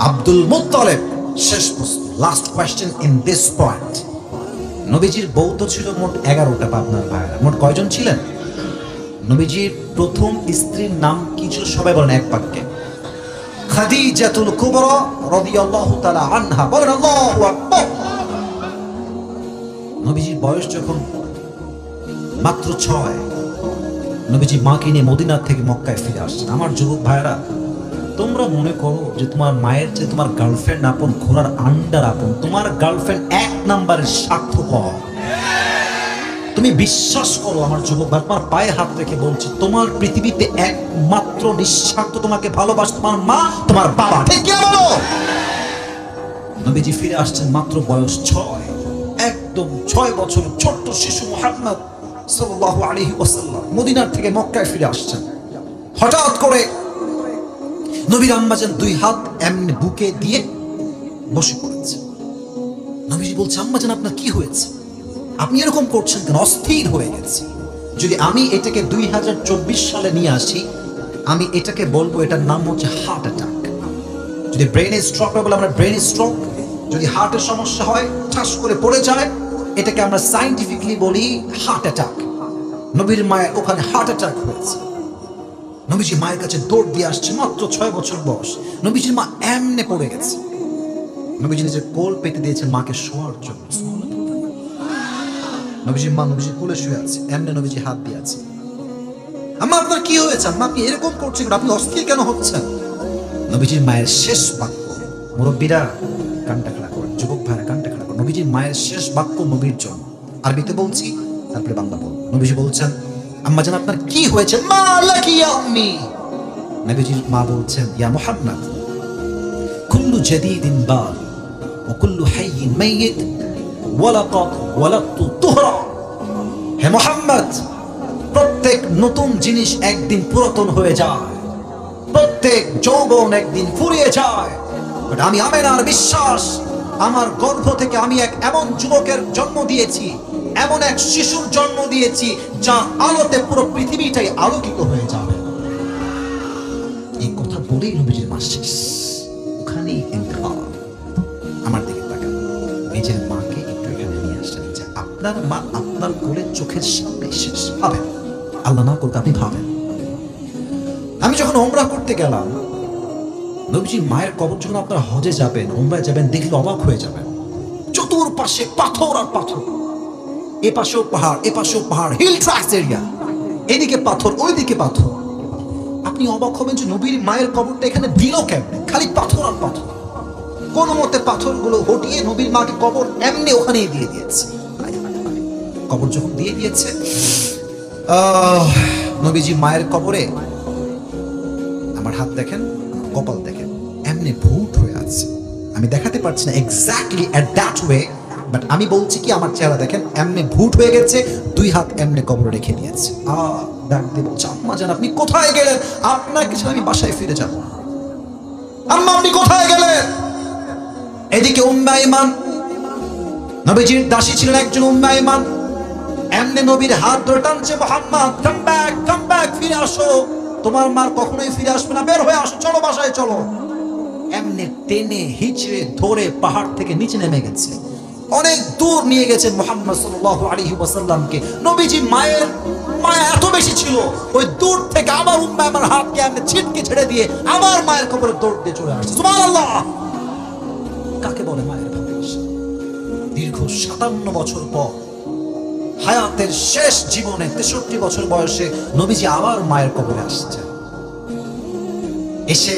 Abdul Muttalib. শেষ প্রশ্ন, last question in this point. নবীজির বউ তো ছিল মোট 11টা। পাবনার ভাইরা মোট কয়জন ছিলেন? নবীজির প্রথম স্ত্রীর নাম কি ছিল? সবাই বলেন এক বাক্যে। খাদিজাতুল কুবরা রাদিয়াল্লাহু তাআলা আনহা। বলেন আল্লাহু আকবার। নবীজির বয়স যখন মাত্র 6, নবীজি মাকে নিয়ে মদিনা থেকে মক্কায় ফিরে আসছেন। আমার যুবক ভাইরা, তোমরা মনে করো যে তোমার মায়ের চেয়ে তোমার গার্লফ্রেন্ড আপন, ঘোড়ার আন্ডার আপন। তোমার গার্লফ্রেন্ড 1 নম্বরের স্বার্থপর। তুমি বিশ্বাস করো আমার যুবক ভাই, তোমার পায়ে হাত রেখে বলছি, তোমার পৃথিবীতে একমাত্র নিঃস্বার্থ তোমাকে ভালোবাসে তোমার মা, তোমার বাবা। ঠিক কি বলো? নবীজি ফিরে আসছেন মাত্র বয়স 6, একদম 6 বছর ছোট্ট শিশু মুহাম্মদ সাল্লাল্লাহু আলাইহি ওয়াসাল্লাম মদিনার থেকে মক্কায় ফিরে আসছেন। হঠাৎ করে নবীর আম্মাজান 2 হাত এমনি বুকে দিয়ে বসে পড়েছে। নবীজি বলছে, আম্মাজান আপনার কি হয়েছে? আপনি এরকম করছেন কেন? অস্থির হয়ে গেছে। যদি আমি এটাকে 2024 সালে নিয়ে আসি, আমি এটাকে বলবো এটার নাম হচ্ছে হার্ট অ্যাটাক। যদি ব্রেনে স্ট্রোক হয় বলে আমরা ব্রেন স্ট্রোক, যদি হার্টের সমস্যা হয়, ঠাস করে পড়ে যায়, এটাকে আমরা সায়েন্টিফিকলি বলি হার্ট অ্যাটাক। নবীর মায়ের ওখানে হার্ট অ্যাটাক হয়েছে। নবীজি মায়ের কাছে দৌড় দিয়ে আসছে, মাত্র 6 বছর বয়স। নবীজির মা এমনে পড়ে গেছে। নবীজি নিজের কোল পেতে দিয়েছেন মাকে শোয়ার জন্য। নবীজির মা নবীজির কোলে শুয়ে আছে, এমনে নবীজি হাত দিয়ে আছে। আম্মা আপনার কি হয়েছে? আম্মা আপনি এরকম করছেন, আপনি অস্থির কেন হচ্ছেন? নবীজির মায়ের শেষ বাক্য, মুরব্বীরা কানটা খাড়া করেন, যুবক ভাইরা কানটা খাড়া করেন। নবীজির মায়ের শেষ বাক্য নবীর জন্য, আরবিতে বলছি তারপরে বাংলা বল। নবীজি বলছেন, আম্মা জান আপনার কি হয়েছে? মা লাকি ইয়া উম্মি। নবীজির মা বলছেন, ইয়া মুহাম্মদ, কুল্লু জাদীদিন বাল ওয়া কুল্লু হাইয়িন মাইয়িত ওয়া লাকাদ ওয়ালাদতু তুহরা। হে মুহাম্মদ, প্রত্যেক নতুন জিনিস একদিন পুরাতন হয়ে যায়, প্রত্যেক যৌবন একদিন ফুরিয়ে যায়। বাট আমি আমেনার বিশ্বাস, আমার গর্ভ থেকে আমি এক এমন যুবকের জন্ম দিয়েছি, এমন এক শিশুর জন্ম দিয়েছি যার আলোতে পুরো পৃথিবীটাই আলোকিত হয়ে যাবে। এই কথা বলেই নবীজির মা শেষ, ওখানেই ইন্তেকাল। আমার দিকে তাকান, নিজের মাকে একটু এখানে নিয়ে আসেন যে আপনার মা আপনার কোলে চোখের সামনে শেষ। ভাবেন, আল্লাহ না করতে আপনি ভাবেন। আমি যখন ওমরা করতে গেলাম, নবীজির মায়ের কবর যখন আপনারা হজে যাবেন, ওমরায় যাবেন, দেখলে অবাক হয়ে যাবেন। চতুর্পাশে পাথর আর পাথর, এ পাশেও পাহাড়, এ পাশেও পাহাড়, হিল ট্রাক্স এরিয়া, এদিকে পাথর ওইদিকে পাথর। আপনি অবাক হবেন যে নবীর মায়ের কবরটা এখানে দিল কেমনে? খালি পাথর আর পাথর। কোন মতে পাথরগুলো হটিয়ে নবীর মাকে কবর এমনি ওখানেই দিয়ে দিয়েছে। কবর যখন দিয়ে দিয়েছে, নবীজি মায়ের কবরে, আমার হাত দেখেন, কপাল দেখেন, এমনি ভূত হয়ে আছে। আমি দেখাতে পারছি না exactly at that way, but আমি বলছি কি আমার চেহারা দেখেন এমনি ভূত হয়ে গেছে, 2 হাত এমনি কবরে রেখে দিয়েছে। ডাক দিয়ে বলছে, আম্মা জান আপনি কোথায় গেলেন? আপনাকে ছেড়ে আমি বাসায় ফিরে যাব। আম্মা আপনি কোথায় গেলেন? এদিকে উম্মে আইমান, নবীজির দাসী ছিলেন একজন উম্মে আইমান, এমনি নবীর হাত ধরে টানছে, মুহাম্মদ কাম ব্যাক, ফিরে আসো, তোমার মার কখনোই ফিরে আসবে না, বের হয়ে আসো, চলো বাসায় চলো। এমনি টেনে হিচড়ে ধরে পাহাড় থেকে নিচে নেমে গেছে, অনেক দূর নিয়ে গেছেন মুহাম্মদ সাল্লাল্লাহু আলাইহি ওয়াসাল্লামকে। নবীজি মায়ের মায়া এত বেশি ছিল, ওই দূর থেকে আমার উম্মা আমার হাতকে এমনি ছিটকে ছেড়ে দিয়ে আমার মায়ের কবরে দৌড় দিয়ে চলে আসছে। সুবহানাল্লাহ! কাকে বলে মায়ের ভালোবাসা? দীর্ঘ 57 বছর পর হায়াতের শেষ জীবনে 63 বছর বয়সে নবীজি আবার মায়ের কবরে আসছে। এসে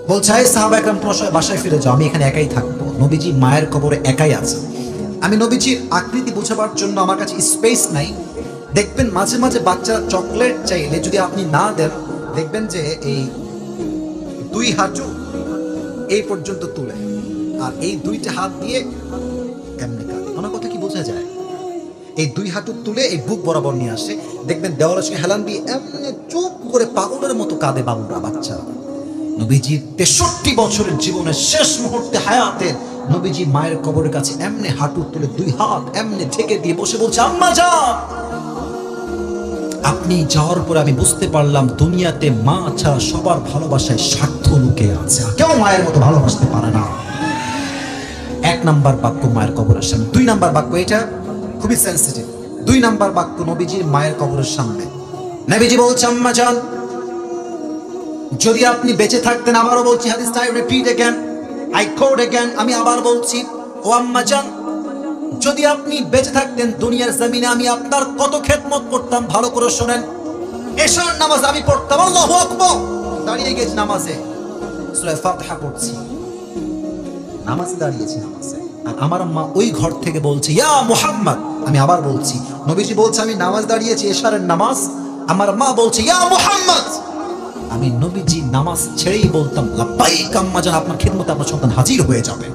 বলছে, এই সাহাবা একরাম তোমরা সবাই বাসায় ফিরে যাও, আমি এখানে একাই থাকবো। নবীজি মায়ের কবরে একাই আছে। আমি নবীজির আকৃতি বোঝাবার জন্য আমার কাছে স্পেস নাই। দেখবেন মাঝে মাঝে বাচ্চারা চকলেট চাইলে যদি আপনি না দেন, দেখবেন যে এই 2 হাঁটু এই পর্যন্ত তুলে আর এই 2টা হাত দিয়ে এমনি কাঁদে। আমার কথা কি বোঝা যায়? এই 2 হাঁটু তুলে এই বুক বরাবর নিয়ে আসে, দেখবেন দেওয়ালের সঙ্গে হেলান দিয়ে এমনি চুপ করে পাগলের মতো কাঁদে বাবুরা, বাচ্চারা। নবীজির 63 বছরের জীবনের শেষ মুহূর্তে হায়াতের নবীজি মায়ের কবরের কাছে এমনি হাঁটু তুলে 2 হাত এমনি ঠেকে দিয়ে বসে বলছে, আম্মা যান, আপনি যাওয়ার পরে আমি বুঝতে পারলাম দুনিয়াতে মা ছাড়া সবার ভালোবাসায় স্বার্থ লুকে আছে, কেউ মায়ের মতো ভালোবাসতে পারে না। 1 নাম্বার বাক্য মায়ের কবরের সামনে। 2 নাম্বার বাক্য, এটা খুবই সেন্সিটিভ। 2 নাম্বার বাক্য নবীজির মায়ের কবরের সামনে। নবীজি বলছে, আম্মা যান, যদি আপনি বেঁচে থাকতেন, আবারও বলছি হাদিসটা, I repeat again, I quote again, আমি আবার বলছি, ও আম্মা জান, যদি আপনি বেঁচে থাকতেন দুনিয়ার জমিনে আমি আপনার কত খেদমত করতাম। ভালো করে শুনেন, এশার নামাজ আমি পড়তাম, আল্লাহু আকবার, দাঁড়িয়ে গেছি নামাজে, সূরা ফাতিহা পড়ছি, নামাজে দাঁড়িয়েছি নামাজে, আর আমার মা ওই ঘর থেকে বলছে, ইয়া মুহাম্মদ, আমি আবার বলছি, নবীজি বলছে আমি নামাজ দাঁড়িয়েছি এশারের নামাজ, আমার মা বলছে ইয়া মুহাম্মদ, আমি নবীজি নামাজ ছেড়েই বলতাম, লাব্বাইক আম্মা জান, আপনার খিদমতে আপনার সন্তান হাজির হয়ে যাবে।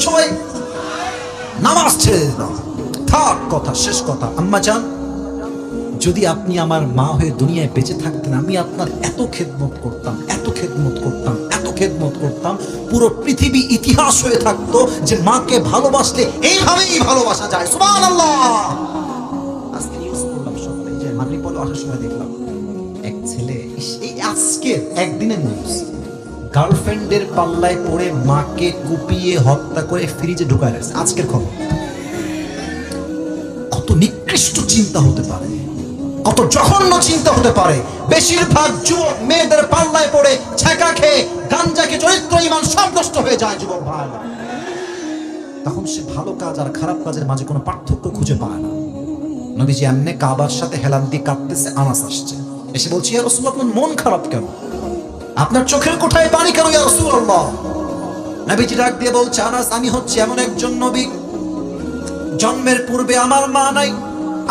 সবাই নামাজ ছেড়ে দিতাম। থাক কথা, শেষ কথা, আম্মা জান, যদি আপনি আমার মা হয়ে দুনিয়ায় বেঁচে থাকতেন আমি আপনার এত খেদমত করতাম, এত খেদমত করতাম, এত খেদমত করতাম, পুরো পৃথিবী ইতিহাস হয়ে থাকতো যে মাকে ভালোবাসলে এইভাবেই ভালোবাসা যায়। সুবহানাল্লাহ! আজকে নিউজ করলাম সকালে, যে মাগরিব পরে আসার সময় দেখলাম এক ছেলে, এই আজকের একদিনের নিউজ, গার্লফ্রেন্ডের পাল্লায় পড়ে মাকে কুপিয়ে হত্যা করে ফ্রিজে ঢুকায় রাখছে। আজকের খবর। কত নিকৃষ্ট চিন্তা হতে পারে, কত জঘন্য চিন্তা হতে পারে। বেশিরভাগ যুবক মেয়েদের পাল্লায় পড়ে ছ্যাঁকা খেয়ে গাঞ্জাকে চরিত্র ইমান সব নষ্ট হয়ে যায় যুবক ভাই। তখন সে ভালো কাজ আর খারাপ কাজের মাঝে কোনো পার্থক্য খুঁজে পায় না। নবীজি এমনি কাবার সাথে হেলান দিয়ে কাঁদতেছে, আনাস আসছে, এসে বলছি, ইয়া রাসূলুল্লাহ, আপনার মন খারাপ কেন? আপনার চোখের কোঠায় পানি কেন ইয়া রাসূলুল্লাহ? নবীজি ডাক দিয়ে বলছে, আনাস, আমি হচ্ছে এমন একজন নবী, জন্মের পূর্বে আমার মা নাই,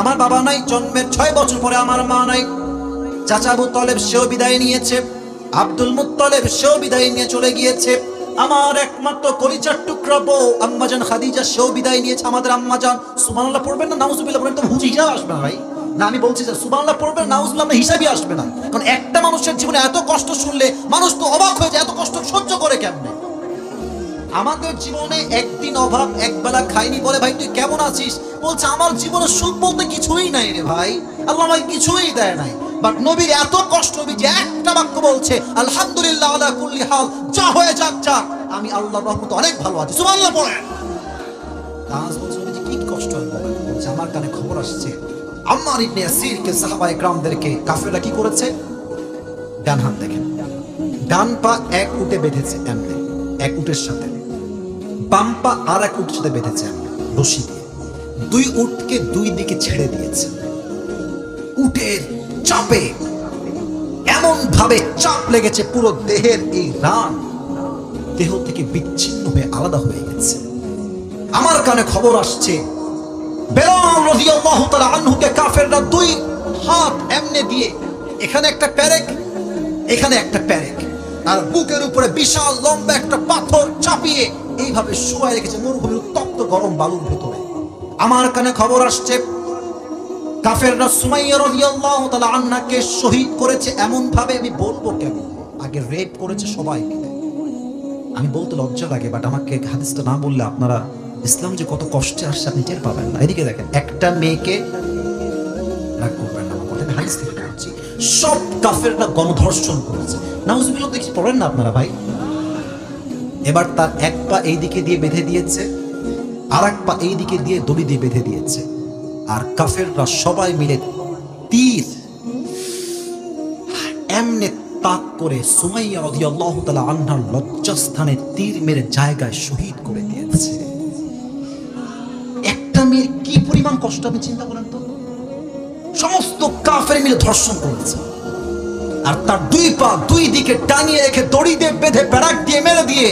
আমার বাবা নাই, জন্মের 6 বছর পরে আমার মা নাই, চাচা আবু তালেব সেও বিদায় নিয়েছে, আব্দুল মুত্তালিব সেও বিদায় নিয়ে চলে গিয়েছে, আমার একমাত্র কলিজার টুকরা বউ আম্মাজান খাদিজা সেও বিদায় নিয়েছে, আমাদের আম্মাজান। সুবহানাল্লাহ পড়বেন না নাউজুবিল্লাহ পড়বেন, তো হুঁচি হিসাব আসবে না ভাই। না, আমি বলছি যে সুবহানাল্লাহ পড়বেন, নাউজুবিল্লাহ আপনার হিসাবই আসবে না। কারণ একটা মানুষের জীবনে এত কষ্ট শুনলে মানুষ তো অবাক হয়ে যায়, এত কষ্ট সহ্য করে কেমনে? আমাদের জীবনে একদিন অভাব, একবেলা খাইনি বলে, ভাই তুই কেমন আছিস? বলছে আমার জীবনে সুখ বলতে কিছুই নাই রে ভাই, আল্লাহ আমাকে কিছুই দেয় নাই। বাট নবীর এত কষ্ট, নবী যে একটা বাক্য বলছে, আলহামদুলিল্লাহ আলা কুল্লি হাল, যা হয়ে যাক যাক, আমি আল্লাহর রহমতে অনেক ভালো আছি। সুবহানাল্লাহ পড়েন। তাজ বলছে, নবীজি কি কষ্ট হয়? বলছে আমার কানে খবর আসছে আম্মার ইবনে ইয়াসিরকে সাহাবায়ে کرامদেরকে কাফেররা কি করেছে। ডান হাত দেখেন, ডান পা এক উটে বেঁধেছে এমনি, এক উটের সাথে, বাম পা আর এক উটের সাথে বেঁধেছে রশি দিয়ে, 2 উটকে 2 দিকে ছেড়ে দিয়েছে। উটের চাপে এমন ভাবে চাপ লেগেছে, পুরো দেহের এই রান দেহ থেকে বিচ্ছিন্ন হয়ে আলাদা হয়ে গেছে। আমার কানে খবর আসছে বেলাল রাদিয়াল্লাহু তাআলা আনহুকে কাফেররা 2 হাত এমনে দিয়ে, এখানে একটা পেরেক, এখানে একটা পেরেক, আর বুকের উপরে বিশাল লম্বা একটা পাথর চাপিয়ে এইভাবে শুয়ে রেখেছে মরুভূমির উত্তপ্ত গরম বালুর ভেতরে। আমার কানে খবর আসছে কাফেররা সুমাইয়া রাদিয়াল্লাহু তাআলা আনহাকে শহীদ করেছে এমন ভাবে, আমি বলবো কেন, আগে রেপ করেছে সবাই মিলে। আমি বলতে লজ্জা লাগে, বাট আমাকে হাদিসটা না বললে আপনারা ইসলাম যে কত কষ্টে আসছে আপনি টের পাবেন না। এদিকে দেখেন, একটা মেয়েকে রাগ করবেন না, আমার কথা আমি হাদিস থেকে বলছি। সব কাফেররা গণধর্ষণ করেছে। নাউজুবিল্লাহ দেখি পড়েন না আপনারা ভাই। এবার তার এক পা এই দিকে দিয়ে বেঁধে দিয়েছে, আর এক পা এই দিকে দিয়ে দড়ি দিয়ে বেঁধে দিয়েছে। আর কাফেররা সবাই মিলে তীর এমনে তাক করে সুমাইয়া রাদিয়াল্লাহু তাআলা আনহার লজ্জাস্থানে তীর মেরে জায়গায় শহীদ করে দিয়েছে। একটা মেয়ের কি পরিমাণ কষ্ট আপনি চিন্তা করেন তো। সমস্ত কাফের মিলে ধর্ষণ করেছে, আর তার দুই পা দুই দিকে টানিয়ে রেখে দড়ি দিয়ে বেঁধে প্যারাক দিয়ে মেরে দিয়ে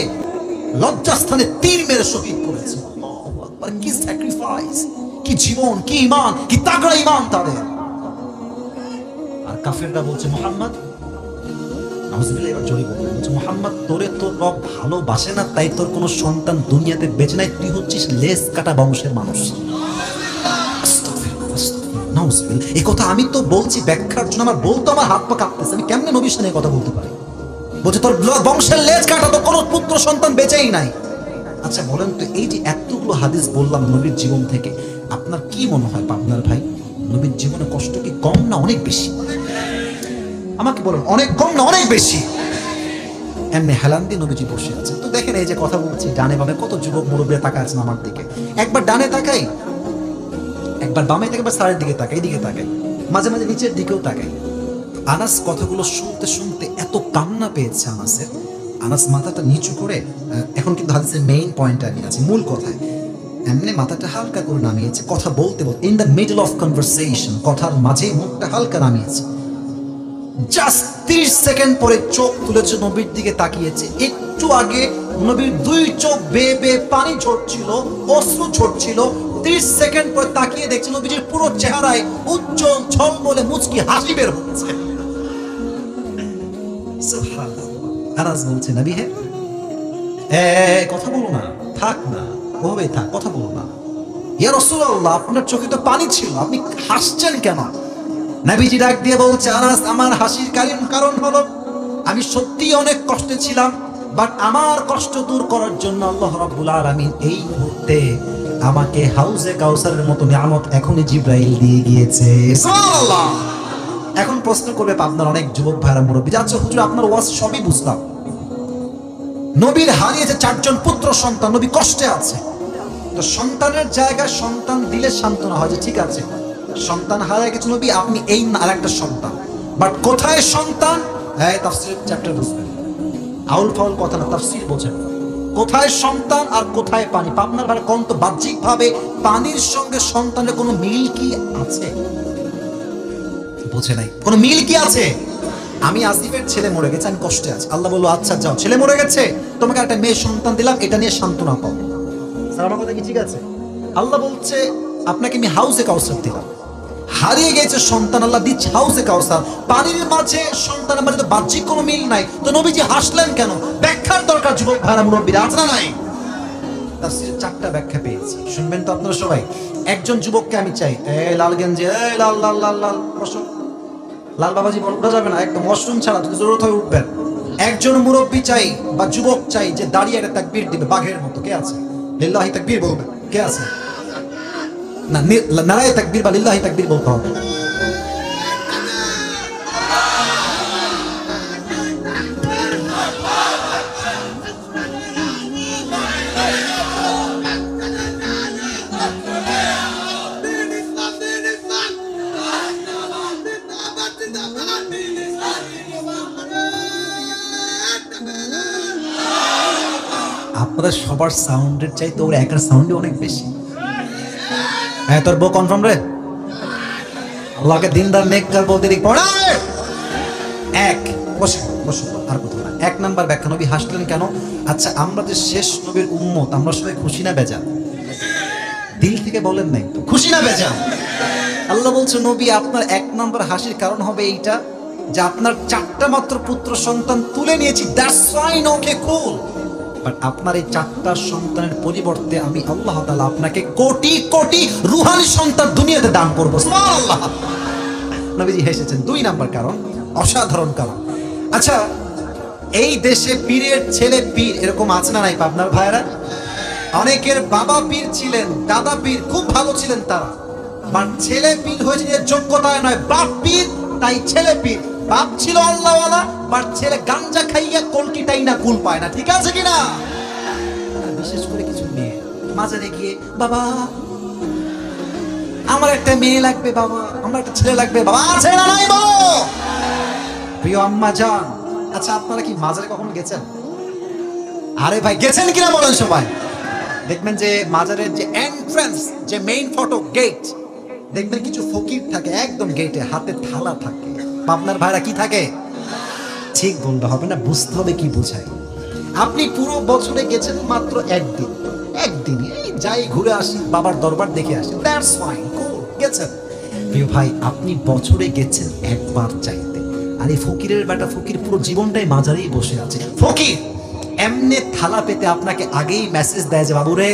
লজ্জাস্থানে তীর মেরে শহীদ করেছে। আল্লাহু আকবার, কি স্যাক্রিফাইস, কি জীবন, কি ঈমান, কি তাগড়া ঈমান তাদের। আর কাফেররা বলছে মুহাম্মদ, নাউজুবিল্লাহ, এবার জোরে বলছে মুহাম্মদ, তোরে তোর রব ভালোবাসে না, তাই তোর কোনো সন্তান দুনিয়াতে বেঁচে নাই, তুই হচ্ছিস লেজ কাটা বংশের মানুষ। এই কথা আমি তো বলছি ব্যাখ্যার জন্য, আমার বলতো আমার হাত পা কাঁপতেছে, আমি কেমনে নবীর সামনে কথা বলতে পারি। বলছে তোর বংশের লেজ কাটা, তো কোনো পুত্র সন্তান বেঁচেই নাই। আচ্ছা বলেন তো, এই যে এতগুলো হাদিস বললাম নবীর জীবন থেকে, আপনার কি মনে হয় আপনার ভাই, নবীর জীবনে কষ্ট কি কম না অনেক বেশি? আমাকে বলুন, অনেক কম না অনেক বেশি? এমনি হেলান দিয়ে নবীজি বসে আছে। তো দেখেন এই যে কথা বলছি, ডানে বামে কত যুবক মুরব্বী তাকায় আছেন আমার দিকে। একবার ডানে তাকাই, একবার বামে থেকে, একবার সারের দিকে তাকাই, এদিকে তাকাই, মাঝে মাঝে নিচের দিকেও তাকাই। আনাস কথাগুলো শুনতে শুনতে এত কান্না পেয়েছে আনাসের, আনাস মাথাটা নিচু করে, এখন কিন্তু হাদিসের মেইন পয়েন্টে আমি আছি, মূল কথায়, এমনি মাথাটা হালকা করে নামিয়েছে, কথা বলতে বলতে in the middle of conversation, কথার মাঝে মুখটা হালকা নামিয়েছে। জাস্ট 30 সেকেন্ড পরে চোখ তুলেছে, নবীর দিকে তাকিয়েছে। একটু আগে নবীর দুই চোখ বেয়ে বেয়ে পানি ঝরছিল, অশ্রু ঝরছিল। 30 সেকেন্ড পরে তাকিয়ে দেখছে নবীজির পুরো চেহারায় উজ্জ্বল ঝলমলে মুচকি হাসি বের হচ্ছে। সুবহানাল্লাহ। আনাস বলছে, নবী হে, কথা বলো না, থাক না, ওভাবেই থাক, কথা বলো না। ইয়া রাসূলুল্লাহ, আপনার চোখে তো পানি ছিল, আপনি হাসছেন কেন? নবীজি ডাক দিয়ে বলছে, আনাস, আমার হাসির কারণ হলো আমি সত্যি অনেক কষ্টে ছিলাম, বাট আমার কষ্ট দূর করার জন্য আল্লাহ রাব্বুল আলামিন এই মুহূর্তে আমাকে হাউজে কাউসারের মতো নিয়ামত এখনই জিব্রাইল দিয়ে গিয়েছে। সুবহানাল্লাহ। এখন প্রশ্ন করবে আপনার অনেক যুবক ভাইরা, মুরব্বী, আচ্ছা হুজুর আপনার ওয়াজ সবই বুঝলাম, নবীর হারিয়েছে 4 জন পুত্র সন্তান, নবী কষ্টে আছে, তো সন্তানের জায়গায় সন্তান দিলে সান্ত্বনা হয়, যে ঠিক আছে সন্তান হারায় গেছে নবী, আপনি এই আরেকটা সন্তান, বাট কোথায় সন্তান? হ্যাঁ, তাফসীর চ্যাপ্টার বুঝবেন, আউল ফাউল কথা না, তাফসীর বোঝেন। কোথায় সন্তান আর কোথায় পানি? আপনার ভাই কোন তো বাহ্যিক ভাবে পানির সঙ্গে সন্তানের কোনো মিল কি আছে? বোঝে নাই, কোনো মিল কি আছে? আমি আসিফের ছেলে মরে গেছে, আমি কষ্টে আছি, আল্লাহ বলল আচ্ছা যাও, ছেলে মরে গেছে, তোমাকে একটা মেয়ে সন্তান দিলাম, এটা নিয়ে সান্ত্বনা পাও। স্যার আমার কথা কি ঠিক আছে? আল্লাহ বলছে আপনাকে আমি হাউজে কাউসার দিলাম, হারিয়ে গেছে সন্তান, আল্লাহ দিচ্ছে হাউজে কাউসার, পানির মাঝে সন্তানের মাঝে তো বাহ্যিক কোনো মিল নাই, তো নবীজি হাসলেন কেন? ব্যাখ্যার দরকার যুবক ভাইরা মুরব্বীরা, আছে না নাই? তাফসীরের 4টা ব্যাখ্যা পেয়েছি, শুনবেন তো আপনারা সবাই। একজন যুবককে আমি চাই, এই লাল গেঞ্জি, এই লাল লাল লাল লাল বসুন, লাল বাবাজি উঠা যাবে না, একদম ওয়াশরুম ছাড়া যদি জরুরত হয় উঠবেন। একজন মুরব্বী চাই বা যুবক চাই যে দাঁড়িয়ে একটা তাকবীর দিবে বাঘের মতো, কে আছে? লিল্লাহি তাকবীর বলবে, কে আছে? না, নারায়ে তাকবীর বা লিল্লাহি তাকবীর বলতে হবে। আপনাদের সবার সাউন্ডের চাইতে ওর একার সাউন্ডই অনেক বেশি। হ্যাঁ, তোর বউ কনফার্ম রে? আল্লাহকে দিনদার নেককার বলতে দিক পড়া। এক বসে বসে আর কথা না। 1 নাম্বার ব্যাখ্যা, নবী হাসলেন কেন? আচ্ছা, আমরা যে শেষ নবীর উম্মত, আমরা সবাই খুশি না বেজান? দিল থেকে বলেন নাই তো, খুশি না বেজান? আল্লাহ বলছে নবী আপনার 1 নাম্বার হাসির কারণ হবে এইটা যে আপনার 4টা মাত্র পুত্র সন্তান তুলে নিয়েছি, that's fine, okay cool, but আপনার এই 4টা সন্তানের পরিবর্তে আমি আল্লাহ তাআলা আপনাকে কোটি কোটি রূহানি সন্তান দুনিয়াতে দান করব। সুবহানাল্লাহ। নবীজি হেসেছেন। 2 নাম্বার কারণ, অসাধারণ কারণ। আচ্ছা, এই দেশে পীরের ছেলে পীর এরকম আছে না নাই আপনার ভাইরা? অনেকের বাবা পীর ছিলেন, দাদা পীর, খুব ভালো ছিলেন তারা, বাট ছেলে পীর হয়েছে যে যোগ্যতায় নয়, বাপ পীর তাই ছেলে পীর। বাপ ছিল আল্লাহওয়ালা, বাট ছেলে গাঞ্জা খাইয়া কলকিটাই না কুল পায় না। ঠিক আছে কিনা? বিশেষ করে কিছু মেয়ে মাজারে গিয়ে, বাবা আমার একটা মেয়ে লাগবে, বাবা আমার একটা ছেলে লাগবে, বাবা আছে না নাই বলো? প্রিয় আম্মা জান, আচ্ছা আপনারা কি মাজারে কখনো গেছেন? আরে ভাই গেছেন কিনা বলেন সবাই। দেখবেন যে মাজারের যে এন্ট্রান্স, যে মেইন ফটো গেট, দেখবেন কিছু ফকির থাকে একদম গেটে, হাতে থালা থাকে। আপনার ভাইরা কি থাকে? ঠিক বলতে হবে না, বুঝতে হবে কি বোঝায়। আপনি পুরো বছরে গেছেন মাত্র একদিন, একদিনই এই যাই ঘুরে আসি, বাবার দরবার দেখে আসি, দ্যাটস ফাইন, কুল, গেছেন। প্রিয় ভাই, আপনি বছরে গেছেন একবার চাইতে, আর এই ফকিরের বেটা ফকির পুরো জীবনটাই মাজারেই বসে আছে। ফকির এমনি থালা পেতে আপনাকে আগেই মেসেজ দেয় যে, বাবু রে,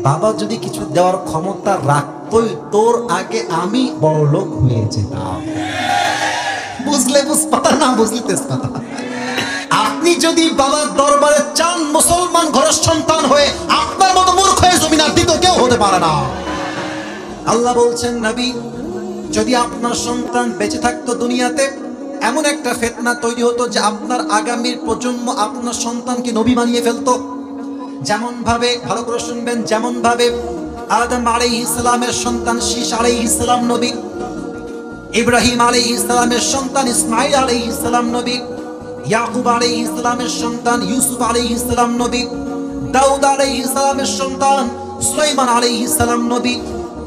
বাবা যদি কিছু দেওয়ার ক্ষমতা রাখতোই, তোর আগে আমি বড়লোক হয়ে যেতাম। বুঝলে বুঝপাতা, না বুঝলে তেজপাতা। আপনি যদি বাবার দরবারে চান মুসলমান ঘরের সন্তান হয়ে, আপনার মতো মূর্খ হয়ে জমিন আর দ্বিতীয় কেউ হতে পারে না। আল্লাহ বলছেন, নবী যদি আপনার সন্তান বেঁচে থাকতো দুনিয়াতে, এমন একটা ফিতনা তৈরি হতো যে আপনার আগামীর প্রজন্ম আপনার সন্তানকে নবী বানিয়ে ফেলতো। যেমন ভাবে, ভালো করে শুনবেন, যেমন ভাবে আদম আলাইহিস সালামের সন্তান শীশ আলাইহিস সালাম নবী, ইব্রাহিম আলাইহিস সালামের সন্তান ইসমাঈল আলাইহিস সালাম নবী, ইয়াকুব আলাইহিস সালামের সন্তান ইউসুফ আলাইহিস সালাম নবী, দাউদ আলাইহিস সালামের সন্তান সুলাইমান আলাইহিস সালাম নবী।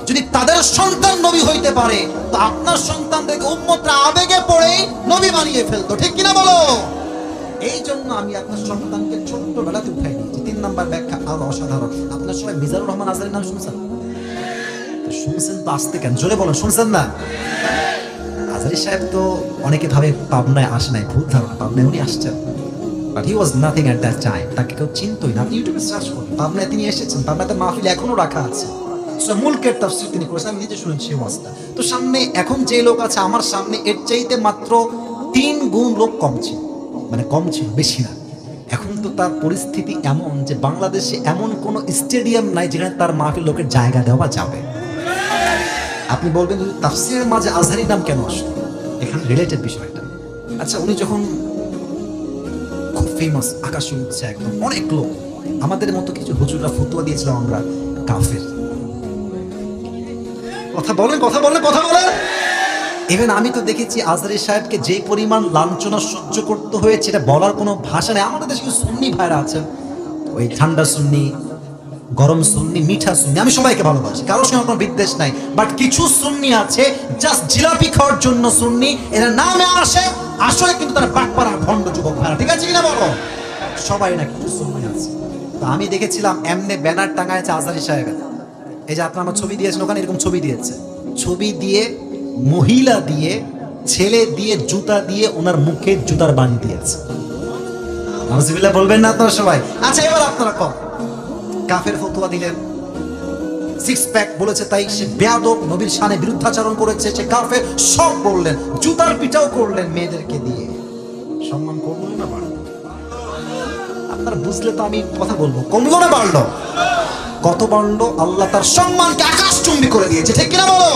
যদি তাদের সন্তান নবী হইতে পারে, তো আপনার সন্তানদেরকে উম্মতরা আবেগে পড়ে নবী বানিয়ে ফেলতো। ঠিক কিনা বলো? এই জন্য আমি আপনার সন্তানকে ছোট্টবেলাতে উঠাই নিয়েছি। 3 নাম্বার ব্যাখ্যা আরো অসাধারণ। আপনার সবাই মিজানুর রহমান আজহারীর নাম শুনছেন? শুনছেন তো, আসতে কেন, জোরে বলেন, শুনছেন না? আজহারী সাহেব তো অনেকে ভাবে পাবনায় আসে নাই, ভুল ধারণা, পাবনায় উনি আসছেন, but he was nothing at that time. তাকে কেউ চিনতই না। আপনি ইউটিউবে সার্চ করুন, পাবনায় তিনি এসেছেন, পাবনাতে মাহফিল এখনো রাখা আছে। মুলকের তাফসীর তিনি করেছেন, আমি নিজে শুনেছি ওয়াজটা। তো সামনে এখন যে লোক আছে আমার সামনে, এর চাইতে মাত্র 3 গুণ লোক কম ছিল, মানে কম ছিল, বেশি না। এখন তো তার পরিস্থিতি এমন যে বাংলাদেশে এমন কোন স্টেডিয়াম নাই যেখানে তার মাহফিল লোকের জায়গা দেওয়া যাবে। আপনি বলবেন তাফসীরের মাঝে আজহারীর নাম কেন আসলো? এখানে রিলেটেড বিষয়টা। আচ্ছা, উনি যখন খুব ফেমাস, আকাশে উঠছে একদম, অনেক লোক, আমাদের মতো কিছু হুজুররা ফতোয়া দিয়েছিলাম আমরা কাফের। কথা বলেন, কথা বলেন, কথা বলেন। ইভেন আমি তো দেখেছি আজহারী সাহেবকে যে পরিমাণ লাঞ্ছনা সহ্য করতে হয়েছে, এটা বলার কোনো ভাষা নেই। আমাদের দেশে সুন্নি ভাইরা আছেন, ওই ঠান্ডা সুন্নি, গরম সুন্নি, মিঠা সুন্নি, আমি সবাইকে ভালোবাসি, কারোর সঙ্গে কোনো বিদ্বেষ নাই। বাট কিছু সুন্নি আছে জাস্ট জিলাপি খাওয়ার জন্য সুন্নি, এরা নামে আসে, আসলে কিন্তু তারা বাটপাড়া ভণ্ড যুবক ভাইরা। ঠিক আছে কিনা বলো? সবাই না, কিছু সুন্নি আছে। তো আমি দেখেছিলাম এমনি ব্যানার টাঙায়ছে আজহারী সাহেবের, এই যে আপনার আমার ছবি দিয়েছেন, ওখানে এরকম ছবি দিয়েছে, ছবি দিয়ে মহিলা দিয়ে ছেলে দিয়ে জুতা দিয়ে ওনার মুখে জুতার বাণী দিয়েছে। নাউজুবিল্লাহ বলবেন না আপনারা সবাই? আচ্ছা, এবার আপনারা কম কাফের ফতোয়া দিলেন, 6 প্যাক বলেছে তাই সে বেয়াদব, নবীর শানে বিরুদ্ধাচরণ করেছে, সে কাফের, সব বললেন, জুতার পিটাও করলেন মেয়েদেরকে দিয়ে। সম্মান কমলো না বাড়লো? আপনারা বুঝলে তো আমি কথা বলবো, কমলো না বাড়লো? কত বাড়লো? আল্লাহ তার সম্মানকে আকাশচুম্বী করে দিয়েছে। ঠিক কিনা বলো?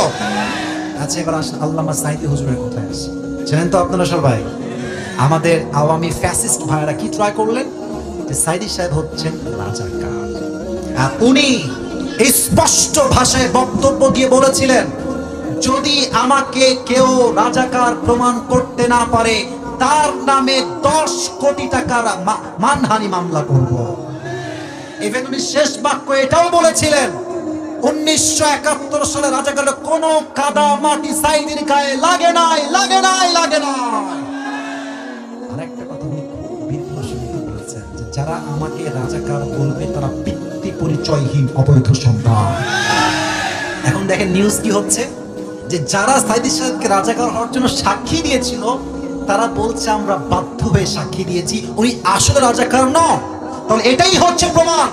আচ্ছা, এবার আসেন আল্লামা সাঈদী হুজুরের কথায় আসি। জানেন তো আপনারা সবাই, আমাদের আওয়ামী ফ্যাসিস্ট ভাইরা কি ট্রাই করলেন, যে সাঈদী সাহেব হচ্ছেন রাজাকার। আর উনি এই স্পষ্ট ভাষায় বক্তব্য দিয়ে বলেছিলেন, যদি আমাকে কেউ রাজাকার প্রমাণ করতে না পারে, তার নামে 10 কোটি টাকার মানহানি মামলা করব। ইভেন উনি শেষ বাক্য এটাও বলেছিলেন, 1971 সালে রাজাকারের কোন কাদা মাটি সাঈদীর গায়ে লাগে নাই, লাগে নাই, লাগে নাই। আরেকটা কথা উনি বলেছেন, যে যারা আমাকে রাজাকার বলবে তারা পিতৃ পরিচয়হীন অবৈধ সন্তান। এখন দেখেন নিউজ কি হচ্ছে, যে যারা সাঈদী সাহেবকে রাজাকার হওয়ার জন্য সাক্ষী দিয়েছিল, তারা বলছে আমরা বাধ্য হয়ে সাক্ষী দিয়েছি, উনি আসলে রাজাকার নন। তাহলে এটাই হচ্ছে প্রমাণ,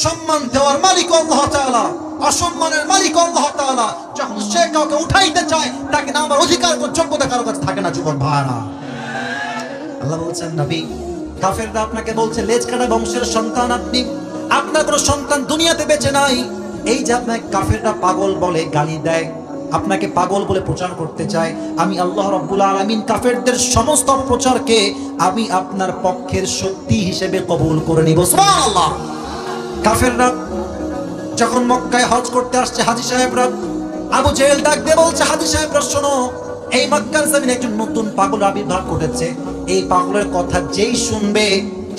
সম্মান দেওয়ার মালিক আল্লাহ তাআলা, অসম্মানের মালিক আল্লাহ তাআলা। যখন সে কাউকে উঠাইতে চায়, তাকে না আমার অধিকার ও যোগ্যতা কারো কাছে থাকে না যুবক ভাইরা। আল্লাহ বলছেন, নবী কাফেররা আপনাকে বলছে লেজ কাটা বংশের সন্তান আপনি, আপনার কোনো সন্তান দুনিয়াতে বেঁচে নাই, এই যে আপনাকে কাফেররা পাগল বলে, গালি দেয়, আপনাকে পাগল বলে প্রচার করতে চায়, আমি আল্লাহ রাব্বুল আলামিন কাফেরদের সমস্ত প্রচারকে আমি আপনার পক্ষের শক্তি হিসেবে কবুল করে নিব। সুবহানাল্লাহ। কাফেররা যখন মক্কায় হজ করতে আসছে, হাজী সাহেবরা, আবু জেহেল ডাক দিয়ে বলছে, হাজী সাহেবরা শোনো, এই মক্কার জমিনে একজন নতুন পাগল আবির্ভাব ঘটেছে। এই পাগলের কথা যেই শুনবে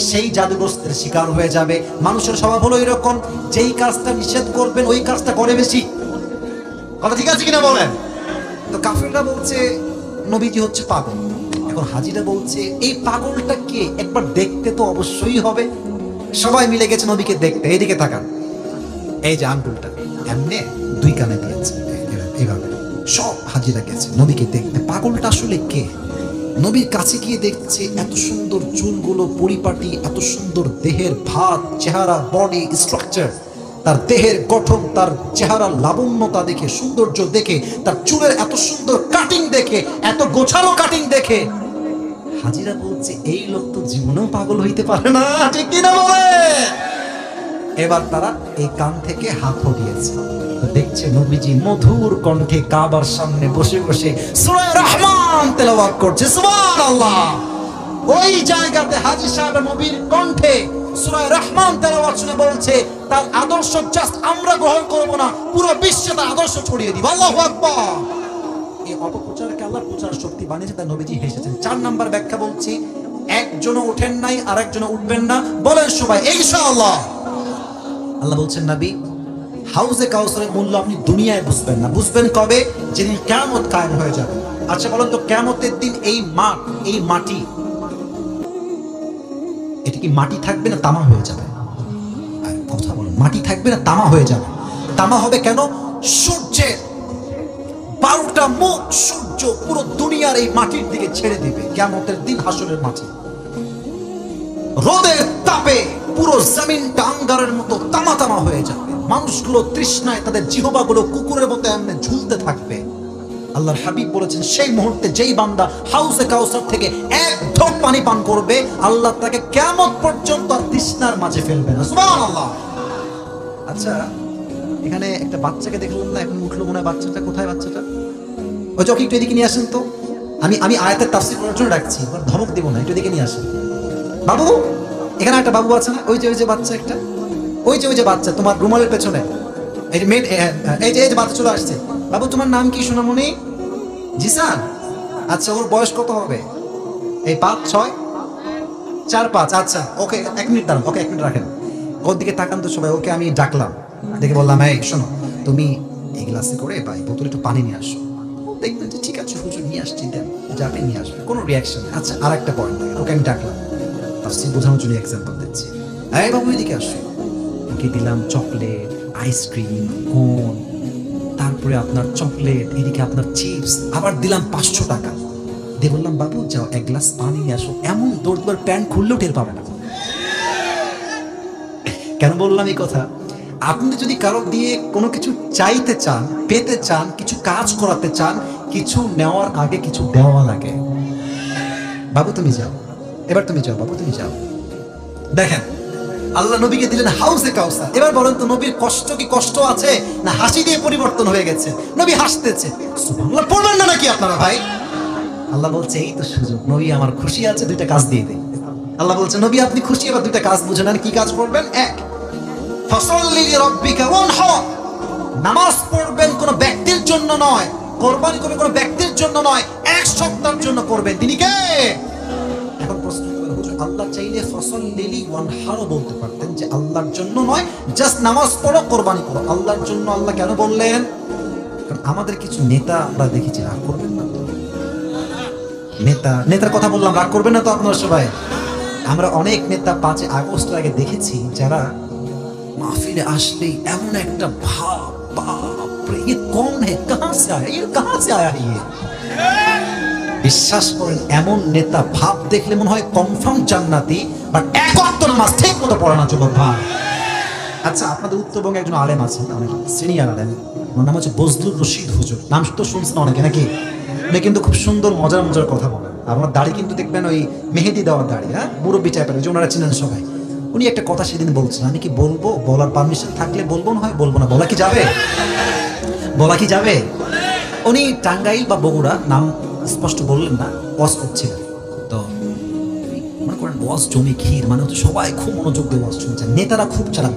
সেই জাদুগ্রস্তের শিকার হয়ে যাবে। মানুষের স্বভাব হলো এরকম, যেই কাজটা নিষেধ করবেন ওই কাজটা করে বেশি। কথা ঠিক আছে কিনা বলেন? তো কাফেররা বলছে নবীজি হচ্ছে পাগল। এখন হাজীরা বলছে এই পাগলটা কে, একবার দেখতে তো অবশ্যই হবে। সবাই মিলে গেছে নবীকে দেখতে। এইদিকে তাকান, এই যে আঙ্গুলটা এমনি দুই কানে দিয়েছে এইভাবে, সব হাজীরা গেছে নবীকে দেখতে। পাগলটা আসলে কে? নবীর কাছে গিয়ে দেখছে এত সুন্দর চুলগুলো পরিপাটি, এত সুন্দর দেহের ভাত, চেহারা, বডি স্ট্রাকচার, তার দেহের গঠন, তার চেহারা লাবণ্যতা দেখে, সৌন্দর্য দেখে, তার চুলের এত সুন্দর কাটিং দেখে, এত গোছালো কাটিং দেখে হাজীরা বলছে এই লোক তো জীবনেও পাগল হইতে পারে না। ঠিক কিনা বলে? এবার তারা এই কান থেকে হাত দিয়েছে, দেখছে নবীজি মধুর কণ্ঠে কাবার সামনে বসে বসে সূরা রহমান তেলাওয়াত করছে। সুবহানাল্লাহ। ওই জায়গাতে হাজী সাহেব নবীর কণ্ঠে সূরা রহমান তেলাওয়াত শুনে বলছে তার আদর্শ জাস্ট আমরা গ্রহণ করব না, পুরো বিশ্বে তার আদর্শ ছড়িয়ে দিব। আল্লাহু আকবার। এই অপপ্রচারকে আল্লাহর প্রচার শক্তি বানিয়েছে, তাই নবীজি হেসেছেন। 4 নাম্বার ব্যাখ্যা বলছি, একজনও ওঠেন নাই, আরেকজনও উঠবেন না, বলেন সবাই ইনশাআল্লাহ। আল্লাহ বলছেন নবী, হাউজে কাউসারের মূল্য আপনি দুনিয়ায় বুঝবেন না, বুঝবেন কবে? যেদিন কিয়ামত কায়েম হয়ে যাবে। আচ্ছা বলেন তো, কিয়ামতের দিন এই মাঠ, এই মাটি, এটা কি মাটি থাকবে না তামা হয়ে যাবে? কথা বলেন, মাটি থাকবে না তামা হয়ে যাবে? তামা হবে কেন? সূর্যের 12টা মুখ সূর্য পুরো দুনিয়ার এই মাটির দিকে ছেড়ে দিবে কিয়ামতের দিন হাসরের মাঠে। রোদের তাপে পুরো জমিনটা আঙ্গারের মতো তামা তামা হয়ে যাবে। মানুষগুলো তৃষ্ণায় তাদের জিহ্বাগুলো কুকুরের মতো এমনি ঝুলতে থাকবে। আল্লাহর হাবিব বলেছেন সেই মুহূর্তে যেই বান্দা হাউজে কাউসার থেকে এক ঢোক পানি পান করবে, আল্লাহ তাকে কিয়ামত পর্যন্ত তৃষ্ণার মাঝে ফেলবে না। সুবহানাল্লাহ। আচ্ছা, এখানে একটা বাচ্চাকে দেখলাম না, এখন উঠলো মনে হয়। বাচ্চাটা কোথায়? বাচ্চাটা ওই যে, একটু এদিকে নিয়ে আসেন তো। আমি আয়াতের তাফসীর করার জন্য ডাকছি, ধমক দিব না, একটু এদিকে নিয়ে আসেন। বাবু, এখানে একটা বাবু আছে না? ওই যে বাচ্চা একটা, ওই যে বাচ্চা তোমার রুমালের পেছনে, এই যে বাচ্চা চলে আসছে। বাবু তোমার নাম কি সোনামণি? জিসান। আচ্ছা, ওর বয়স কত হবে? এই 5, 6, 4, 5। আচ্ছা, ওকে 1 মিনিট দাঁড়ান, ওকে 1 মিনিট রাখেন। ওর দিকে তাকান তো সবাই। ওকে আমি ডাকলাম, দেখে বললাম এই শোনো, তুমি এই গ্লাসে করে বা বোতলে একটু পানি নিয়ে আসো। দেখবেন যে ঠিক আছে হুজুর নিয়ে আসছি, দেন যাবে নিয়ে আসবে, কোনো রিয়াকশন। আচ্ছা, আর একটা পয়েন্ট, ওকে আমি ডাকলাম, তাফসীর বোঝানোর জন্য এক্সাম্পল দিচ্ছি। এই বাবু এদিকে আসো। ওকে দিলাম চকলেট, আইসক্রিম, কোন, তারপরে আপনার চকলেট, এদিকে আপনার চিপস, আবার দিলাম 500 টাকা দিয়ে বললাম বাবু যাও 1 গ্লাস পানি নিয়ে আসো। এমন দৌড় দৌড় প্যান্ট খুললেও টের পাবে না। কেন বললাম এই কথা? আপনি যদি কারো দিয়ে কোনো কিছু চাইতে চান, পেতে চান, কিছু কাজ করাতে চান, কিছু নেওয়ার আগে কিছু দেওয়া লাগে। বাবু তুমি যাও, এবার তুমি যাও, বাবু তুমি যাও। দেখেন আল্লাহ নবীকে দিলেন হাউজে কাউসার। এবার বলেন তো নবীর কষ্ট কি কষ্ট আছে, না হাসি দিয়ে পরিবর্তন হয়ে গেছে? নবী হাসতেছে। সুবহানাল্লাহ পড়বেন না নাকি আপনারা ভাই? আল্লাহ বলছে এই তো সুযোগ, নবী আমার খুশি আছে, 2টা কাজ দিয়ে দেয়। আল্লাহ বলছে নবী আপনি খুশি, এবার 2টা কাজ বুঝে নেন। কি কাজ করবেন? 1, ফাসাল্লি লিরাব্বিকা ওয়ানহার, নামাজ পড়বেন কোনো ব্যক্তির জন্য নয়, কোরবানি করবেন কোনো ব্যক্তির জন্য নয়, এক সত্তার জন্য করবেন। তিনি কে? এখন প্রশ্ন করেন হুজুর আল্লাহ চাইলে ফাসাল্লি ওয়ানহার বলতে পারতেন, যে আল্লাহর জন্য নয়, জাস্ট নামাজ পড়ো, কোরবানি করো। আল্লাহর জন্য আল্লাহ কেন বললেন? কারণ আমাদের কিছু নেতা আমরা দেখেছি, রাগ করবেন না তো? নেতার কথা বললাম, রাগ করবেন না তো আপনারা সবাই? আমরা অনেক নেতা 5 আগস্ট আগে দেখেছি যারা মাহফিলে আসলেই এমন একটা ভাব, বাপরে ये कौन है, कहां से आया ये, कहां से आया ये। বিশ্বাস করেন এমন নেতা ভাব দেখলে মনে হয় কনফার্ম জান্নাতি, বাট এক ওয়াক্ত নামাজ ঠিক মতো পড়ে না যুবক ভাই। আচ্ছা, আপনাদের উত্তরবঙ্গে একজন আলেম আছেন, অনেক সিনিয়র আলেম, ওর নাম হচ্ছে বজলুর রশিদ হুজুর। নাম তো শুনছেন অনেকে নাকি? উনি কিন্তু খুব সুন্দর মজার মজার কথা বলেন। আপনার দাড়ি কিন্তু দেখবেন ওই মেহেদি দেওয়ার দাড়ি, হ্যাঁ, মুরব্বী টাইপের, যে ওনারা চিনেন সবাই। উনি একটা কথা সেদিন বলছেন, আমি কি বলবো, বলার পারমিশন থাকলে বলবো, না হয় বলবো না, বলা কি যাবে? বলা কি যাবে? উনি টাঙ্গাইল বা বগুড়া, নাম স্পষ্ট বললেন না, ওয়াজ করছিলেন। তো মনে করেন ওয়াজ জমি ক্ষীর, মানে হচ্ছে সবাই খুব মনোযোগ দিয়ে ওয়াজ শুনছে, নেতারা খুব চালাক,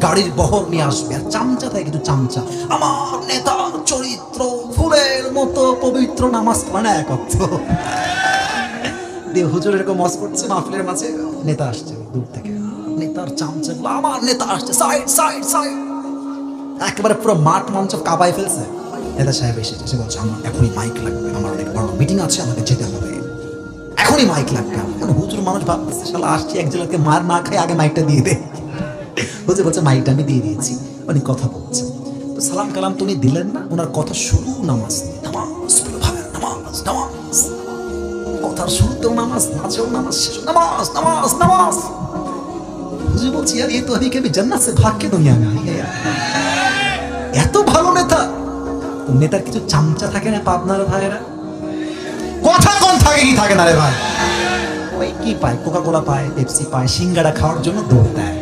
গাড়ির বহর নিয়ে আসবে, আর চামচা থাকে কিন্তু চামচা, আমার নেতার চরিত্র ফুলের মতো পবিত্র, নামাজ মানে এক অর্থ দিয়ে হুজুর এরকম ওয়াজ করছে মাহফিলের মাঝে, নেতা আসছে দূর থেকে, নেতার চামচাগুলো, আমার নেতা আসছে, সাইড সাইড সাইড, একেবারে পুরো মাঠ মঞ্চ কাঁপায় ফেলছে। নেতা সাহেব এসেছে, সে বলছে আমার এখনই মাইক লাগবে, আমার অনেক বড় মিটিং আছে, আমাকে যেতে হবে, এখনই মাইক লাগবে। হুজুর মানুষ ভাবতেছে শালা আসছি এক জেলাকে মার না খাই, আগে মাইকটা দিয়ে দে। হুজুর বলছে মাইকটা আমি দিয়ে দিয়েছি। উনি কথা বলছেন, তো সালাম কালাম তো উনি দিলেন না, ওনার কথা শুরু নামাজ, নামাজ নামাজ নামাজ, কথার শুরুতেও নামাজ, মাঝেও নামাজ, শেষ নামাজ নামাজ নামাজ। হুজুর বলছি यार ये तो अभी कभी जन्नत से भाग के दुनिया में आई है यार। এত ভালো নেতা, নেতার কিছু চামচা থাকে না পাবনার ভাইরা, কথা কোন থাকে কি থাকে না রে ভাই, ওই কি পায়, কোকা কোলা পায়, পেপসি পায়, সিঙ্গাড়া খাওয়ার জন্য দৌড় দেয়।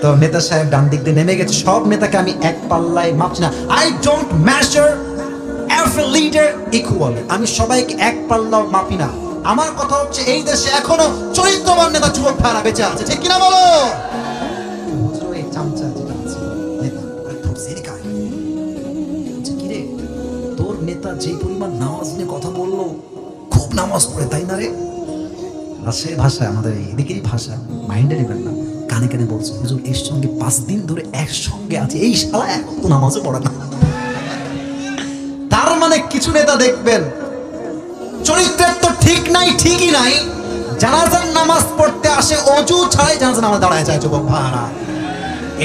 তো নেতা সাহেব ডান দিক দিয়ে নেমে গেছে, সব নেতাকে আমি এক পাল্লায় মাপছি না, I don't measure every leader equally, আমি সবাইকে এক পাল্লাও মাপি না। আমার কথা হচ্ছে এই দেশে এখনো চরিত্রবান নেতা যুবক ভাইরা বেঁচে আছে, ঠিক কিনা বলো? এই চামচা যেটা আছে নেতা, কিরে তোর নেতা যে পরিমাণ নামাজ নিয়ে কথা বললো, খুব নামাজ পড়ে তাই না রে? রাজশাহীর ভাষা, আমাদের এদিকেরই ভাষা, মাইন্ডে নেবেন না, কানে কানে বলছে হুজুর এর সঙ্গে 5 দিন ধরে একসঙ্গে আছে, এই শালা এখন তো নামাজও পড়ে না। তার মানে কিছু নেতা দেখবেন চরিত্রের তো ঠিক নাই, ঠিকই নাই, জানাজার নামাজ পড়তে আসে অজু ছাড়াই জানাজার নামাজ দাঁড়ায় যায় যুবক ভাইরা।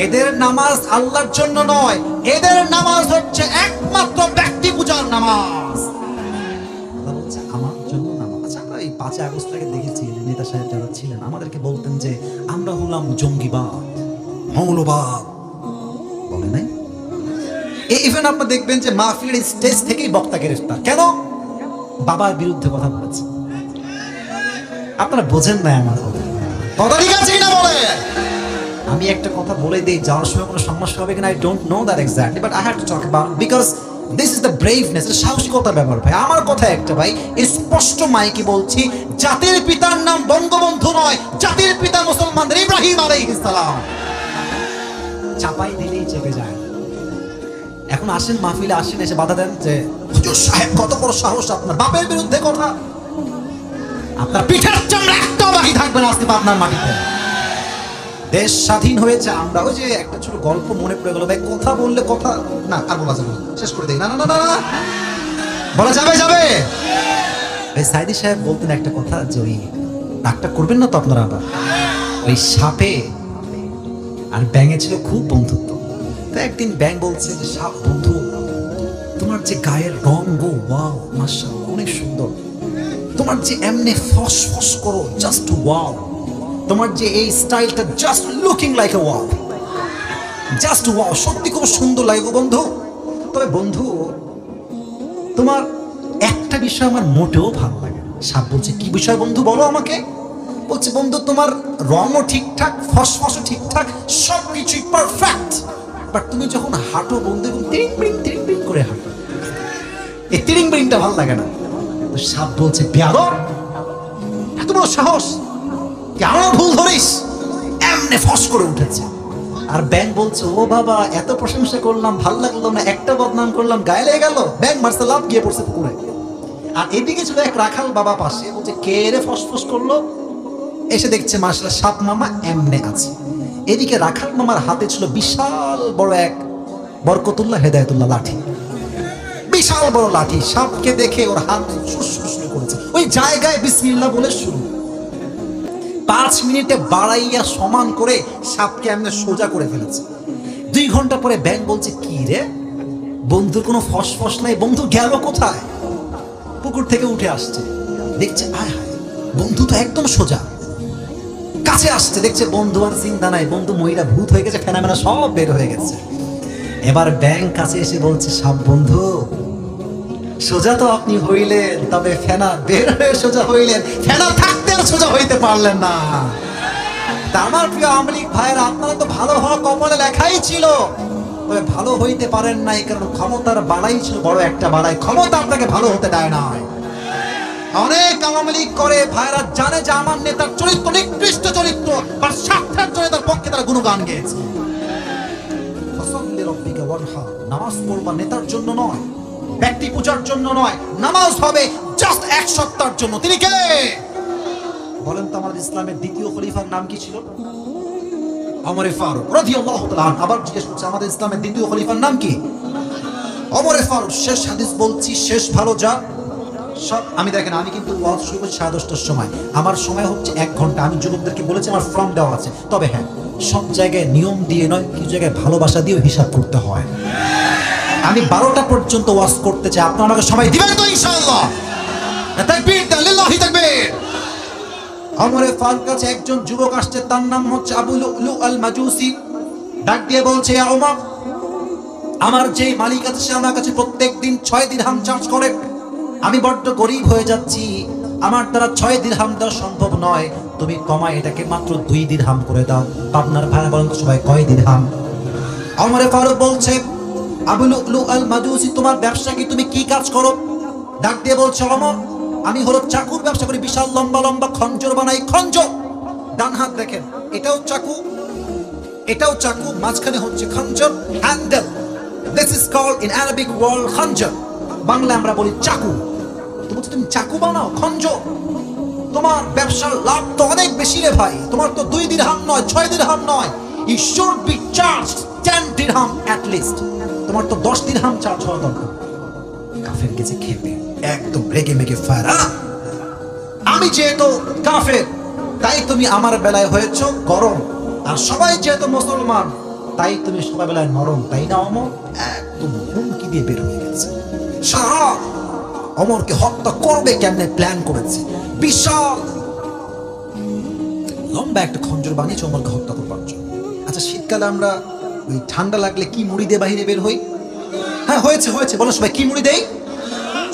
এদের নামাজ আল্লাহর জন্য নয়, এদের নামাজ হচ্ছে একমাত্র ব্যক্তি পূজার নামাজ। বলছে আমার জন্য নামাজ। আচ্ছা, আমরা এই 5 আগস্ট থেকে দেখেছি নেতা সাহেব যারা ছিলেন আমাদেরকে বলতেন যে আমরা হলাম জঙ্গিবাদ, মৌলবাদ, বলে নাই? এই ইভেন্ট আপনারা দেখবেন যে মাহফিলের স্টেজ থেকেই বক্তা গ্রেফতার, কেন? বাবার বিরুদ্ধে কথা বলেছে। আপনারা বোঝেন না আমার কথা, ঠিক আছে না? বলে আমি একটা কথা বলে দিই, যাওয়ার সময় কোনো সমস্যা হবে কিনা I don't know that exactly, but I have to talk about because this is the braveness, সাহসিকতার ব্যাপার ভাই। আমার কথা একটা ভাই, স্পষ্ট মাইকে বলছি, জাতির পিতার নাম বঙ্গবন্ধু নয়, জাতির পিতা মুসলমানদের ইব্রাহিম আলাইহিস সালাম। চাপাই দিলেই চেপে যায়। এখন আসেন মাহফিলে, আসেন, এসে বাধা দেন যে হুজুর সাহেব কত বড় সাহস আপনার, বাপের বিরুদ্ধে কথা, আপনার পিঠের চামড়া একটাও বাকি থাকবে না আজকে আপনার মাটিতে। দেশ স্বাধীন হয়েছে, আমরা ওই যে একটা ছোট গল্প মনে পড়ে গেল ভাই, কথা বললে কথা না আর বলা যাবে না, শেষ করে দেই। না না না না বলা যাবে যাবে। ভাই সাইদি সাহেব বলতেন একটা কথা যে ওই রাগটা করবেন না তো আপনারা, আবার ওই সাপে আর ব্যাঙে ছিল খুব বন্ধুত্ব। তো একদিন ব্যাঙ বলছে যে সাপ, বন্ধু তোমার যে গায়ের রং গো, ওয়াও মাশাআল্লাহ অনেক সুন্দর, তোমার যে এমনি ফস ফস করো, জাস্ট ওয়াও, তোমার যে এই স্টাইলটা just looking like a wow, just wow, সত্যি খুব সুন্দর লাগে গো বন্ধু। তবে বন্ধু তোমার একটা বিষয় আমার মোটেও ভালো লাগে। সাপ বলছে কি বিষয় বন্ধু বলো আমাকে? বলছে বন্ধু তোমার রঙও ঠিকঠাক, ফসফসও ঠিকঠাক, সবকিছুই পারফেক্ট, বাট তুমি যখন হাঁটো বন্ধু তিরিং বিরিং করে হাঁটো, এই তিরিং বিরিংটা ভালো লাগে না। তো সাপ বলছে বেয়াদব, এত বড় সাহস, কেমন ভুল ধরিস, এমনি ফস করে উঠেছে। আর ব্যাঙ বলছে ও বাবা এত প্রশংসা করলাম, ভাল লাগলো না, একটা বদনাম করলাম, গায়ে লেগে গেল। ব্যাঙ মারছে লাফ, গিয়ে পড়ছে পুকুরে। আর এদিকে ছিল এক রাখাল বাবা পাশে, বলছে কে রে ফসফস করলো, এসে দেখছে মাশাআল্লাহ সাপ মামা এমনে আছে। এদিকে রাখাল মামার হাতে ছিল বিশাল বড় এক বরকতুল্লাহ হেদায়েতুল্লাহ লাঠি, বিশাল বড় লাঠি। সাপকে দেখে ওর হাত শুশুশুশু করেছে, ওই জায়গায় বিসমিল্লাহ বলে শুরু। 5 মিনিটে বাড়াইয়া সমান করে সাপকে এমনি সোজা করে ফেলেছে। 2 ঘন্টা পরে ব্যাঙ বলছে কি রে বন্ধুর কোনো ফসফস নাই, বন্ধু গেল কোথায়? পুকুর থেকে উঠে আসছে, দেখছে আয় হায় বন্ধু তো একদম সোজা। কাছে আসছে, দেখছে বন্ধু আর চিন্তা নাই, বন্ধু মহিলা ভূত হয়ে গেছে, ফেনামেনা সব বের হয়ে গেছে। এবার ব্যাঙ কাছে এসে বলছে সাপ বন্ধু সোজা তো আপনি হইলেন, তবে ফেনা বের হয়ে সোজা হইলেন, ফেনা থাকতে আর সোজা হইতে পারলেন না। তা আমার প্রিয় আওয়ামী লীগ ভাইয়েরা, আপনারা তো ভালো হওয়া কপালে লেখাই ছিল, তবে ভালো হইতে পারেন নাই কারণ ক্ষমতার বাড়াই ছিল বড় একটা বাড়াই। ক্ষমতা আপনাকে ভালো হতে দেয় না। অনেক আওয়ামী লীগ করে ভাইরা জানে যে আমার নেতার চরিত্র নিকৃষ্ট চরিত্র, আর স্বার্থের জন্য তার পক্ষে তারা গুণগান গেয়েছে। নামাজ পড়বা নেতার জন্য নয়, ব্যক্তি পূজার জন্য নয়, নামাজ হবে জাস্ট এক সত্তার জন্য। তিনি কে বলেন তো? আমাদের ইসলামের দ্বিতীয় খলিফার নাম কি ছিল? ওমর ফারুক রাদিয়াল্লাহু তাআলা। আবার জিজ্ঞেস করছে আমাদের ইসলামের দ্বিতীয় খলিফার নাম কি? ওমর ফারুক। শেষ হাদিস বলছি, শেষ ভালো যা সব। আমি দেখেন, আমি কিন্তু ওয়াজ শুরু করছি 10:30টার সময়, আমার সময় হচ্ছে 1 ঘন্টা। আমি যুবকদেরকে বলেছি আমার ফর্ম দেওয়া আছে, তবে হ্যাঁ সব জায়গায় নিয়ম দিয়ে নয়, কিছু জায়গায় ভালোবাসা দিয়েও হিসাব করতে হয়। আমি 12টা পর্যন্ত ওয়াজ করতে চাই, আপনারা আমাকে সময় দিবেন তো ইনশাআল্লাহ? তাকবীর লিল্লাহি তাকবীর। ওমর ফারুক কাছে একজন যুবক আসছে, তার নাম হচ্ছে আবু লুলু আল মাজুসি। ডাক দিয়ে বলছে, ইয়া ওমর, আমার যে মালিক আছে সে আমার কাছে প্রত্যেকদিন 6 দিরহাম চার্জ করে। আমি বড্ড গরিব হয়ে যাচ্ছি, আমার দ্বারা 6 দিরহাম দেওয়া সম্ভব নয়, তুমি কমায় এটাকে মাত্র 2 দিরহাম করে দাও। আপনার ভাড়া বলেন তো সবাই কয় দিরহাম? ওমর ফারুক বলছে, আবু লুলু আল মাজুসি, তোমার ব্যবসা কি? তুমি কি কাজ করো? ডাক দিয়ে বলছে, ওমর, আমি হলো চাকুর ব্যবসা করি, বিশাল লম্বা লম্বা খঞ্জর বানাই। খঞ্জর, ডান হাত দেখেন, এটাও চাকু, এটাও চাকু, মাঝখানে হচ্ছে খঞ্জর, handle. This is called in Arabic world khanjar. Bangla আমরা বলি চাকু। তুমি চাকু বানাও, খঞ্জর। তোমার ব্যবসার লাভ তো অনেক বেশি রে ভাই। তোমার তো 2 দিরহাম নয়, 6 দিরহাম নয়, ইউ শুড বি চার্জড 10 দিরহাম অ্যাট লিস্ট। তোমার তো 10 দিরহাম চার্জ হওয়া দরকার। কাফের গেছে খেপে, একদম রেগে মেগে ফায়ার। আমি যেহেতু কাফের তাই তুমি আমার বেলায় হয়েছ গরম, আর সবাই যেহেতু মুসলমান তাই তুমি সবাই বেলায় নরম, তাই না ওমর? একদম হুমকি দিয়ে বের হয়ে গেছে। সারা ওমরকে হত্যা করবে কেমনে প্ল্যান করেছে। বিশাল লম্বা একটা খঞ্জর বানিয়েছে ওমরকে হত্যা করবার জন্য। আচ্ছা, শীতকালে আমরা ওই ঠান্ডা লাগলে কি মুড়ি দিয়ে বাহিরে বের হই? হ্যাঁ, হয়েছে হয়েছে, বলো সবাই, কি মুড়ি দেই?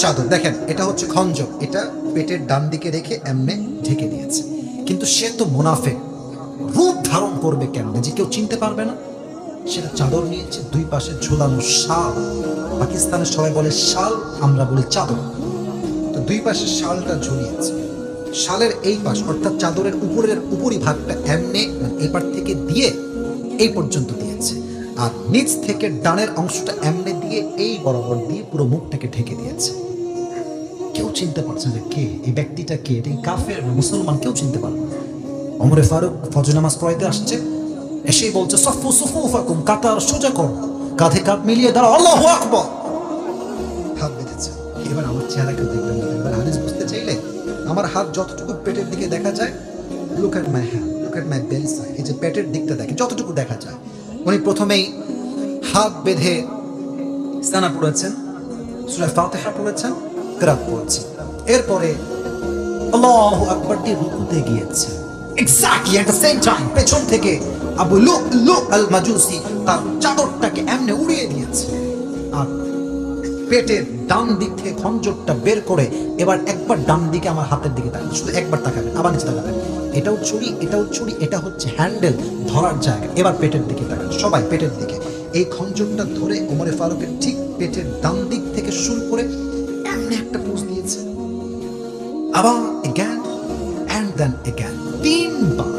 চাদর। দেখেন, এটা হচ্ছে খঞ্জর, এটা পেটের ডান দিকে রেখে এমনে ঢেকে দিয়েছে। কিন্তু সে তো মুনাফিক, রূপ ধারণ করবে কেমনে যে কেউ চিনতে পারবে না। সেটা চাদর নিয়েছে, 2 পাশে ঝোলানো শাল। পাকিস্তানের সবাই বলে শাল, আমরা বলি চাদর। তো 2 পাশে শালটা ঝুলিয়েছে। শালের এই পাশ অর্থাৎ চাদরের উপরি ভাগটা এমনে এই পার থেকে দিয়ে এই পর্যন্ত দিয়েছে, আর নিচ থেকে ডানের অংশটা এমনে দিয়ে এই বরাবর দিয়ে পুরো মুখটাকে ঢেকে দিয়েছে। কেউ চিনতে পারছে না কে এই ব্যক্তিটা, কে এটা, কাফের মুসলমান, কেউ চিনতে পারবে না। ওমর ফারুক ফজর নামাজ পড়াইতে আসছে, এসেই বলছে, সফু সুফুফাকুম, কাতার সোজা করো, কাঁধে কাঁধ মিলিয়ে দাঁড়াও, আল্লাহু আকবার। হাত বেঁধেছে। এবার আমার চেহারা কেউ দেখবেন না। এবার হাদিস বুঝতে চাইলে আমার হাত যতটুকু পেটের দিকে দেখা যায়, look at my hand, look at my belly side, এই যে পেটের দিকটা দেখেন, যতটুকু দেখা যায়। উনি প্রথমেই হাত বেঁধে সানা পড়েছেন, সূরা ফাতিহা পড়েছেন, কিরাত পড়েছেন। এরপরে আল্লাহু আকবার দিয়ে রুকুতে গিয়েছে। Exactly at the same time পেছন থেকে আবু লুলু আল মাজুসি তার চাদরটাকে এমনে উড়িয়ে দিয়েছে, আর পেটের ডান দিক থেকে খঞ্জরটা বের করে এবার একবার ডান দিকে আমার হাতের দিকে তাকাবেন, শুধু একবার তাকাবেন, আবার নিচে তাকাবেন। এটাও ছুরি, এটাও ছুরি, এটা হচ্ছে হ্যান্ডেল ধরার জায়গা। এবার পেটের দিকে তাকান, সবাই পেটের দিকে। এই খঞ্জরটা ধরে ওমর ফারুকের ঠিক পেটের ডান দিক থেকে শুরু করে এমনি একটা পোজ দিয়েছে। আবার again and then again, 3 বার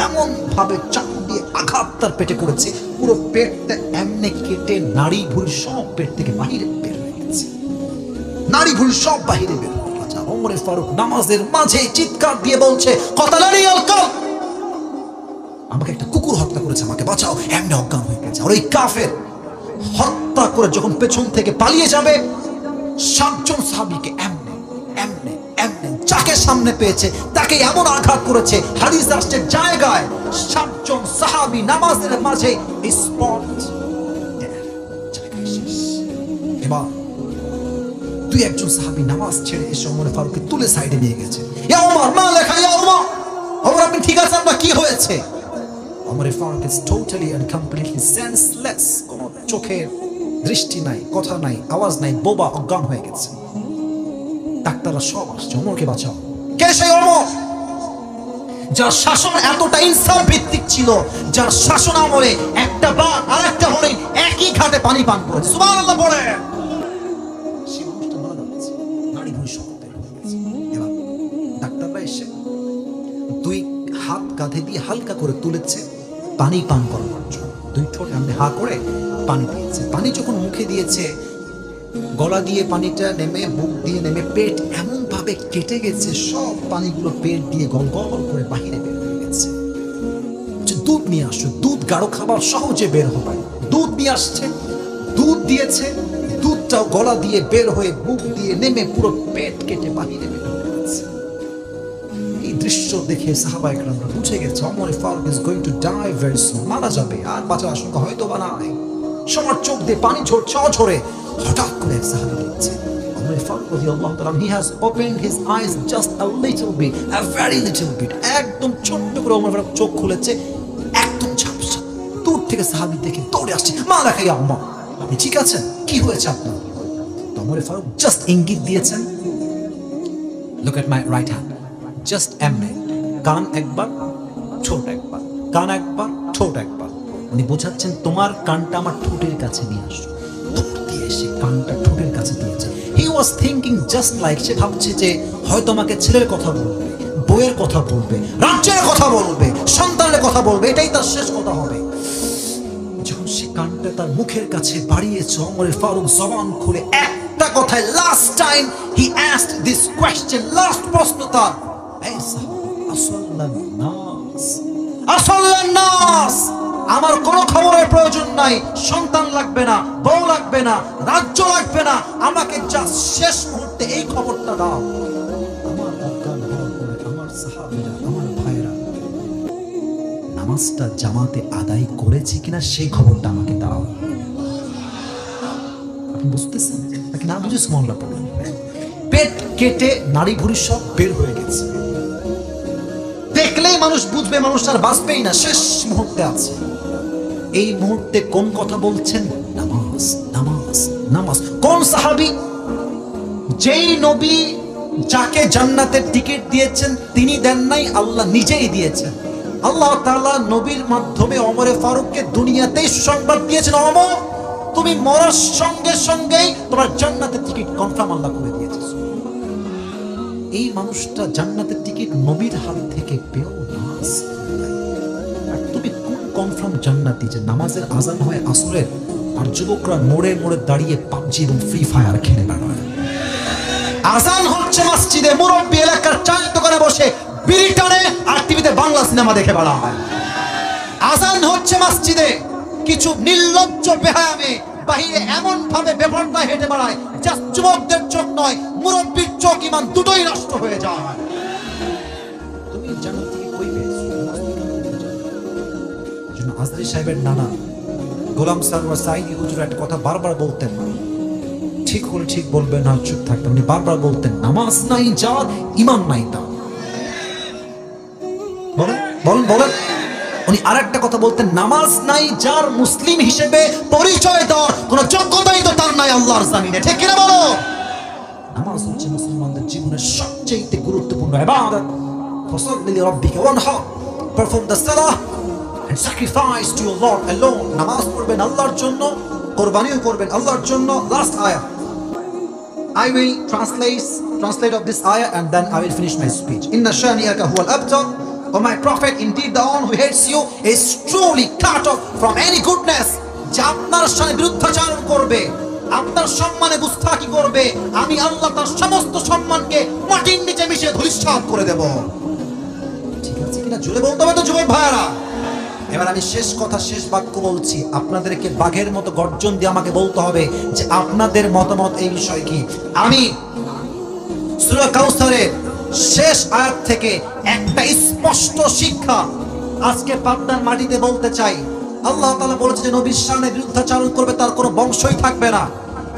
এমন ভাবে চাকু দিয়ে আঘাত তার পেটে করেছে, পুরো পেটটা এমনি কেটে নাড়ি ভুঁড়ি সব পেট থেকে বাহিরে বের হয়ে গেছে। নাড়ি ভুঁড়ি সব বাহিরে বের হয়ে গেছে। ওমর ফারুক নামাজের মাঝে চিৎকার দিয়ে বলছে, কতালানি আল কাফ, আমাকে একটা কুকুর হত্যা করেছে, আমাকে বাঁচাও। এমনি অজ্ঞান হয়ে গেছে। আর ওই কাফের হত্যা করে যখন পেছন থেকে পালিয়ে যাবে, 7 জন সাহাবীকে এমনে এমনে এমনে যাকে সামনে পেয়েছে তাকে এমন আঘাত করেছে, হাদিস আসছে জায়গায় 7 জন সাহাবী নামাজের মাঝে স্পট এবার 2-1 জন সাহাবী নামাজ ছেড়ে এসে ওমর ফারুককে তুলে সাইডে নিয়ে গেছে। ইয়া ওমর, মা লেখা, ইয়া ওমর, ওমর আপনি ঠিক আছেন বা কি হয়েছে? Omar Farooq is totally and completely senseless, কোনো চোখের দৃষ্টি নাই, কথা নাই, আওয়াজ নাই, বোবা, অজ্ঞান হয়ে গেছে। ডাক্তাররা সব আসছে, ওমরকে বাঁচাও। কে সেই ওমর? যার শাসন এতটা ইনসাফ ভিত্তিক ছিল, যার শাসন আমলে একটা বাঘ আর একটা হরিণ একই ঘাটে পানি পান করেছে। সুবহানাল্লাহ বলে সেই মানুষটা মারা যাচ্ছে, নাড়ি ভুঁড়ি শক্ত হয়ে গেছে। এবার ডাক্তাররা এসে 2 হাত কাঁধে দিয়ে হালকা করে তুলেছে পানি পান করার জন্য। 2 ঠোঁট এমনি হা করে পানি দিয়েছে। পানি যখন মুখে দিয়েছে, গলা দিয়ে পানিটা নেমে, বুক দিয়ে নেমে, পেট এমন ভাবে কেটে গেছে, সব পানিগুলো পেট দিয়ে গল গল করে বাহিরে বের হয়ে গেছে। দুধ নিয়ে আসো, দুধ গাঢ় খাবার সহজে বের হবে। দুধ নিয়ে আসছে, দুধ দিয়েছে, দুধটাও গলা দিয়ে বের হয়ে বুক দিয়ে নেমে পুরো পেট কেটে বাহিরে বের হয়ে গেছে। এই দৃশ্য দেখে সাহাবায়ে কেরামরা বুঝে গেছে Omar Farooq is going to die very soon, মারা যাবে, আর বাঁচার আশঙ্কা হয়তো বা নাই। সবার চোখ দিয়ে পানি ঝরছে অঝরে। হঠাৎ করে এক সাহাবী দেখছে ওমর ফারুক রাদিয়াল্লাহু তাআলা, he has opened his eyes just a little bit, a very little bit, একদম ছোট্ট করে ওমর ফারুক চোখ খুলেছে, একদম ঝাপসা। দূর থেকে সাহাবী দেখে দৌড়ে আসছে, মা রাখাই আম্মা, আপনি ঠিক আছেন? কি হয়েছে আপনার? ওমর ফারুক জাস্ট ইঙ্গিত দিয়েছেন, look at my right hand, just এমনি, কান একবার, ঠোঁট একবার, কান একবার, ঠোঁট একবার। উনি বোঝাচ্ছেন তোমার কানটা আমার ঠোঁটের কাছে নিয়ে আসো। দৌড় দিয়ে এসে কানটা ঠোঁটের কাছে দিয়েছে। হি ওয়াজ থিঙ্কিং জাস্ট লাইক, সে ভাবছে যে হয়তো আমাকে ছেলের কথা বলবে, বউয়ের কথা বলবে, রাজ্যের কথা বলবে, সন্তানের কথা বলবে, এটাই তার শেষ কথা হবে। যখন সে কানটা তার মুখের কাছে বাড়িয়েছে, ওমর ফারুক জবান খুলে একটা কথায়, last time he asked this question, last প্রশ্ন তার, এই সাহাবা, আসল্লান নাস, আসল্লান নাস, আমার কোনো খবরের প্রয়োজন নাই, সন্তান লাগবে না, বউ লাগবে না, রাজ্য লাগবে না, আমাকে জাস্ট শেষ মুহূর্তে এই খবরটা দাও। আমার অজ্ঞান হওয়ার পরে আমার সাহাবীরা, আমার ভাইরা নামাজটা জামাতে আদায় করেছে কিনা সেই খবরটা আমাকে দাও। আপনি বুঝতেছেন নাকি না? বুঝে সুবহানাল্লাহ পড়লেন। পেট কেটে নাড়ি ভুঁড়ি সব বের হয়ে গেছে। দেখলেই মানুষ বুঝবে মানুষটা আর বাঁচবেই না, শেষ মুহূর্তে আছে। এই মুহূর্তে কোন কথা বলছেন? নামাজ, নামাজ, নামাজ। কোন সাহাবী? যেই নবী যাকে জান্নাতের টিকিট দিয়েছেন তিনি দেন নাই, আল্লাহ নিজেই দিয়েছেন। আল্লাহ তাআলা নবীর মাধ্যমে ওমর ফারুককে দুনিয়াতেই সংবাদ দিয়েছেন, ওমর তুমি মরার সঙ্গে সঙ্গেই তোমার জান্নাতের টিকিট কনফার্ম আল্লাহ করে দিয়েছে। এই মানুষটা জান্নাতের টিকিট নবীর হাত থেকে পেও নামাজ। তুমি কোন কনফার্ম জান্নাতি যে নামাজের আজান হয় আসরের, আর যুবকরা মোড়ে মোড়ে দাঁড়িয়ে পাবজি এবং ফ্রি ফায়ার খেলে বেড়ায়। আজান হচ্ছে মসজিদে, মুরব্বী এলাকার চায়ের দোকানে বসে বিড়ি টানে আর টিভিতে বাংলা সিনেমা দেখে বেড়া হয়। আজান হচ্ছে মসজিদে, কিছু নির্লজ্জ বেহায়ামে বাহিরে এমন ভাবে বেপরদায় হেঁটে বেড়ায় যা যুবকদের চোখ নয়, মুরব্বীর চোখ, ইমান দুটোই নষ্ট হয়ে যায়। তুমি জান্নাত থেকে কই পেয়েছো? জন্য আজরি সাহেবের নানা গোলাম সারওয়ার সাইদি হুজুর একটা কথা বারবার বলতেন, ঠিক হলে ঠিক বলবেন, না চুপ থাকতেন। উনি বারবার বলতেন, নামাজ নাই যার, ইমান নাই তার। বলেন বলেন বলেন। উনি আরেকটা কথা বলতেন, নামাজ নাই যার, মুসলিম হিসেবে পরিচয় দেওয়ার কোন যোগ্যতাই তো তার নাই আল্লাহর জামিনে। ঠিক কিনা বলো? নামাজ হচ্ছে মুসলমানদের জীবনের সবচেয়ে গুরুত্বপূর্ণ ইবাদত। ফাসাল্লি লিরাব্বিকা ওয়ানহার, perform the salah and sacrifice to your Lord alone. নামাজ পড়বেন আল্লাহর জন্য, কুরবানিও করবেন আল্লাহর জন্য। Last ayah, I will translate of this ayah and then I will finish my speech. Inna shani'aka huwal abtar. O my prophet, indeed the one who hates you is truly cut off from any goodness. যে আপনার সামনে বিরুদ্ধাচরণ করবে, আপনার সম্মানে গুস্তাখি করবে, আমি আল্লাহ তার সমস্ত সম্মানকে মাটির নিচে মিশিয়ে ধূলিসাৎ করে দেব। ঠিক আছে কিনা জোরে বলতে হবে তো যুবক ভাইরা? এবার আমি শেষ কথা, শেষ বাক্য বলছি। আপনাদেরকে বাঘের মতো গর্জন দিয়ে আমাকে বলতে হবে যে আপনাদের মতামত এই বিষয় কি। আমি সূরা কাউসারের শেষ আয়াত থেকে একটা স্পষ্ট শিক্ষা আজকে পাবনার মাটিতে বলতে চাই। আল্লাহ তাআলা বলেছে যে নবীর শানে বিরুদ্ধাচরণ করবে তার কোনো বংশই থাকবে না।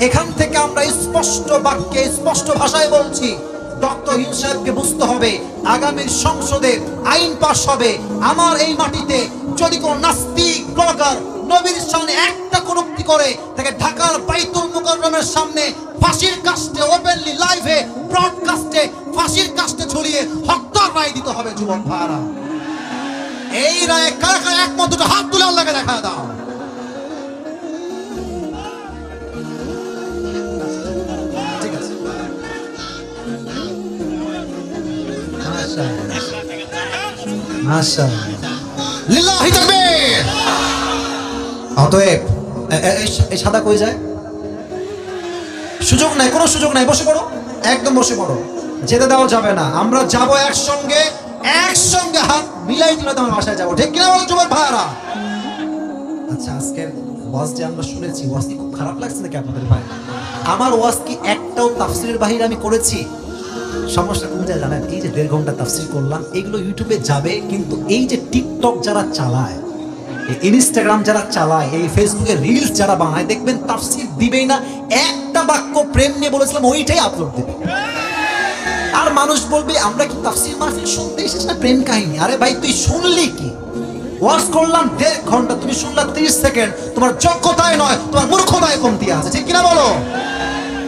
এখান থেকে আমরা স্পষ্ট বাক্যে, স্পষ্ট ভাষায় বলছি, ডক্টর ইউনূস সাহেবকে বুঝতে হবে আগামী সংসদে আইন পাস হবে, আমার এই মাটিতে যদি কোনো নাস্তিক ব্লগার নবীর সামনে একটা কটূক্তি করে তাকে ঢাকার বাইতুল মুকাররমের সামনে ফাঁসির কাস্টে, ওপেনলি লাইভে ব্রডকাস্টে ফাঁসির কাস্টে ঝুলিয়ে হত্যা জানাই দিতে হবে যুবক ভাইরা। এই রায়ে কারা কারা একমত দুটো হাত তুলে আল্লাহকে দেখা দাও। ঠিক আছে, মাশাআল্লাহ, লিল্লাহি তাকবীর। অতএব এই সাদা কই যায়? সুযোগ নাই, কোনো সুযোগ নাই, বসে পড়ো, একদম বসে পড়ো, যেতে দেওয়া যাবে না। আমরা যাব একসঙ্গে, একসঙ্গে হাত মিলাই দিলে তোমার বাসায় যাবো, ঠিক কিনা বলো যুবক ভাইরা? আচ্ছা, আজকের ওয়াজ যে আমরা শুনেছি, ওয়াজ কি খুব খারাপ লাগছে নাকি আপনাদের ভাই? আমার ওয়াজ কি একটাও তাফসিরের বাহিরে আমি করেছি? সমস্যা কোনটা জানেন? এই যে 1.5 ঘন্টা তাফসির করলাম, এগুলো ইউটিউবে যাবে, কিন্তু এই যে টিকটক যারা চালায়, ইনস্টাগ্রাম যারা চালায়, এই ফেসবুকে রিলস যারা বানায়, দেখবেন তাফসির দিবেই না, একটা বাক্য প্রেম নিয়ে বলেছিলাম ওইটাই আপলোড দেবে। আর মানুষ বলবে আমরা কি তাফসির মাহফিল শুনতে এসেছি না প্রেম কাহিনী? আরে ভাই, তুই শুনলি কি? ওয়াজ করলাম 1.5 ঘন্টা, তুমি শুনলা 30 সেকেন্ড। তোমার যোগ্যতায় নয়, তোমার মূর্খতায় কমতি আছে, ঠিক কিনা বলো?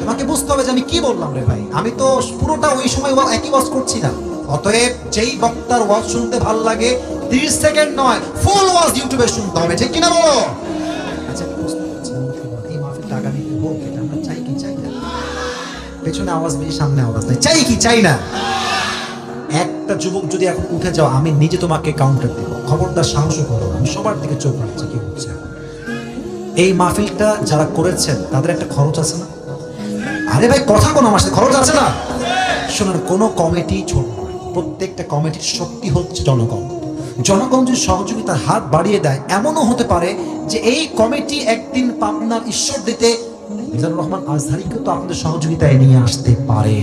তোমাকে বুঝতে হবে যে আমি কি বললাম রে ভাই। আমি তো পুরোটা ওই সময় একই ওয়াজ করছি না। অতএব যেই বক্তার ওয়াজ শুনতে ভালো লাগে, 30 সেকেন্ড নয়, ফুল ওয়াজ ইউটিউবে শুনতে হবে, ঠিক কিনা বলো? আচ্ছা, প্রশ্ন করছি, এই মাহফিলটা আগামী হোক, এটা আমরা চাই কি চাই না? পেছনে আওয়াজ বেশি, সামনে আওয়াজ নাই, চাই কি চাই না? একটা যুবক যদি এখন উঠে যাও, আমি নিজে তোমাকে কাউন্টার দেব, খবরদার সাহস করো। আমি সবার দিকে চোখ রাখছি কি বলছে। এই মাহফিলটা যারা করেছেন তাদের একটা খরচ আছে না? আরে ভাই, কথা কোন আমার সাথে, খরচ আছে না? শোনেন, কোন কমিটি ছোট নয়, প্রত্যেকটা কমিটির শক্তি হচ্ছে জনগণ। জনগণ যদি সহযোগিতার হাত বাড়িয়ে দেয়, এমনও হতে পারে যে এই কমিটি একদিন পাবনার ঈশ্বর দিতে মিজানুর রহমান আজহারীকে তো আপনাদের সহযোগিতায় নিয়ে আসতে পারে।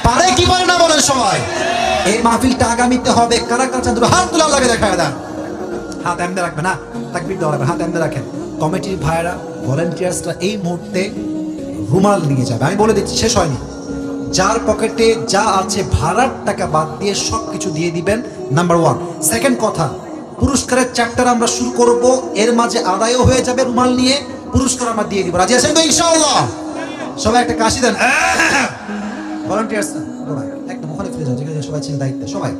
পারে কি পারে না বলেন সবাই? এই মাহফিলটা আগামীতে হবে, কারা কারা চাঁদ হাত তুলে আল্লাহকে দেখায় দেন। হাত এমনি রাখবে না, তাকবীর দেওয়া লাগবে, হাত এমনি রাখেন। কমিটির ভাইয়েরা, ভলান্টিয়ার্সরা এই মুহূর্তে রুমাল নিয়ে যাবে। আমি বলে দিচ্ছি, শেষ হয়নি। যার পকেটে যা আছে ভাড়ার টাকা বাদ দিয়ে সবকিছু দিয়ে দিবেন, নাম্বার 1। সেকেন্ড কথা, পুরস্কারের চ্যাপ্টার আমরা শুরু করব, এর মাঝে আদায়ও হয়ে যাবে, রুমাল নিয়ে পুরস্কার আমরা দিয়ে দিব। রাজি আছেন তো ইনশাআল্লাহ? সবাই একটা কাশি দেন। ভলান্টিয়ার্স একদম ওখানে ফিরে যাও, যেখানে সবাই ছিল দায়িত্বে, সবাই।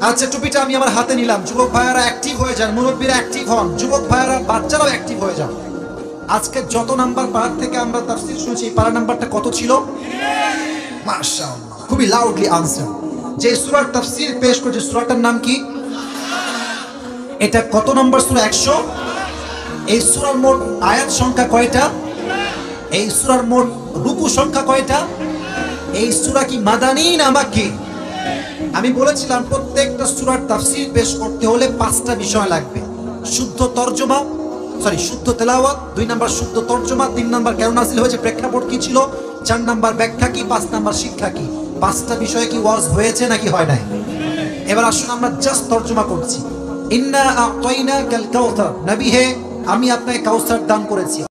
আচ্ছা, টুপিটা আমি আমার হাতে নিলাম। যুবক ভাইয়ারা অ্যাক্টিভ হয়ে যান, মুরব্বীরা অ্যাক্টিভ হন, যুবক ভাইয়ারা বাচ্চারাও অ্যাক্টিভ হয়ে যান। আজকে যত নাম্বার পাড়ার থেকে আমরা তাফসীর শুনছি, এই পাড়ার নাম্বারটা কত ছিল? মাশাআল্লাহ, খুবই লাউডলি আনসার। যে সূরার তাফসীর পেশ করেছে, সূরাটার নাম কি? এটা কত নম্বর সূরা? 100। এই সূরার মোট আয়াত সংখ্যা কয়টা? এই সূরার মোট রুকু সংখ্যা কয়টা? এই সূরা কি মাদানী না মাক্কি? আমি বলেছিলাম প্রত্যেকটা সূরার তাফসীর পেশ করতে হলে 5টা বিষয় লাগবে। শুদ্ধ তরজমা, শুদ্ধ তেলাওয়াত, 2 নাম্বার শুদ্ধ তরজমা, 3 নাম্বার কেন নাযিল হয়েছে, প্রেক্ষাপট কি ছিল, 4 নাম্বার ব্যাখ্যা কি, 5 নাম্বার শিক্ষা কি। 5টা বিষয়ে কি ওয়াজ হয়েছে নাকি হয় নাই? এবার আসুন আমরা জাস্ট তরজমা করছি। ইন্না আ'তাইনাকাল কাউসার, নবী হে আমি আপনাকে কাউসার দান করেছি।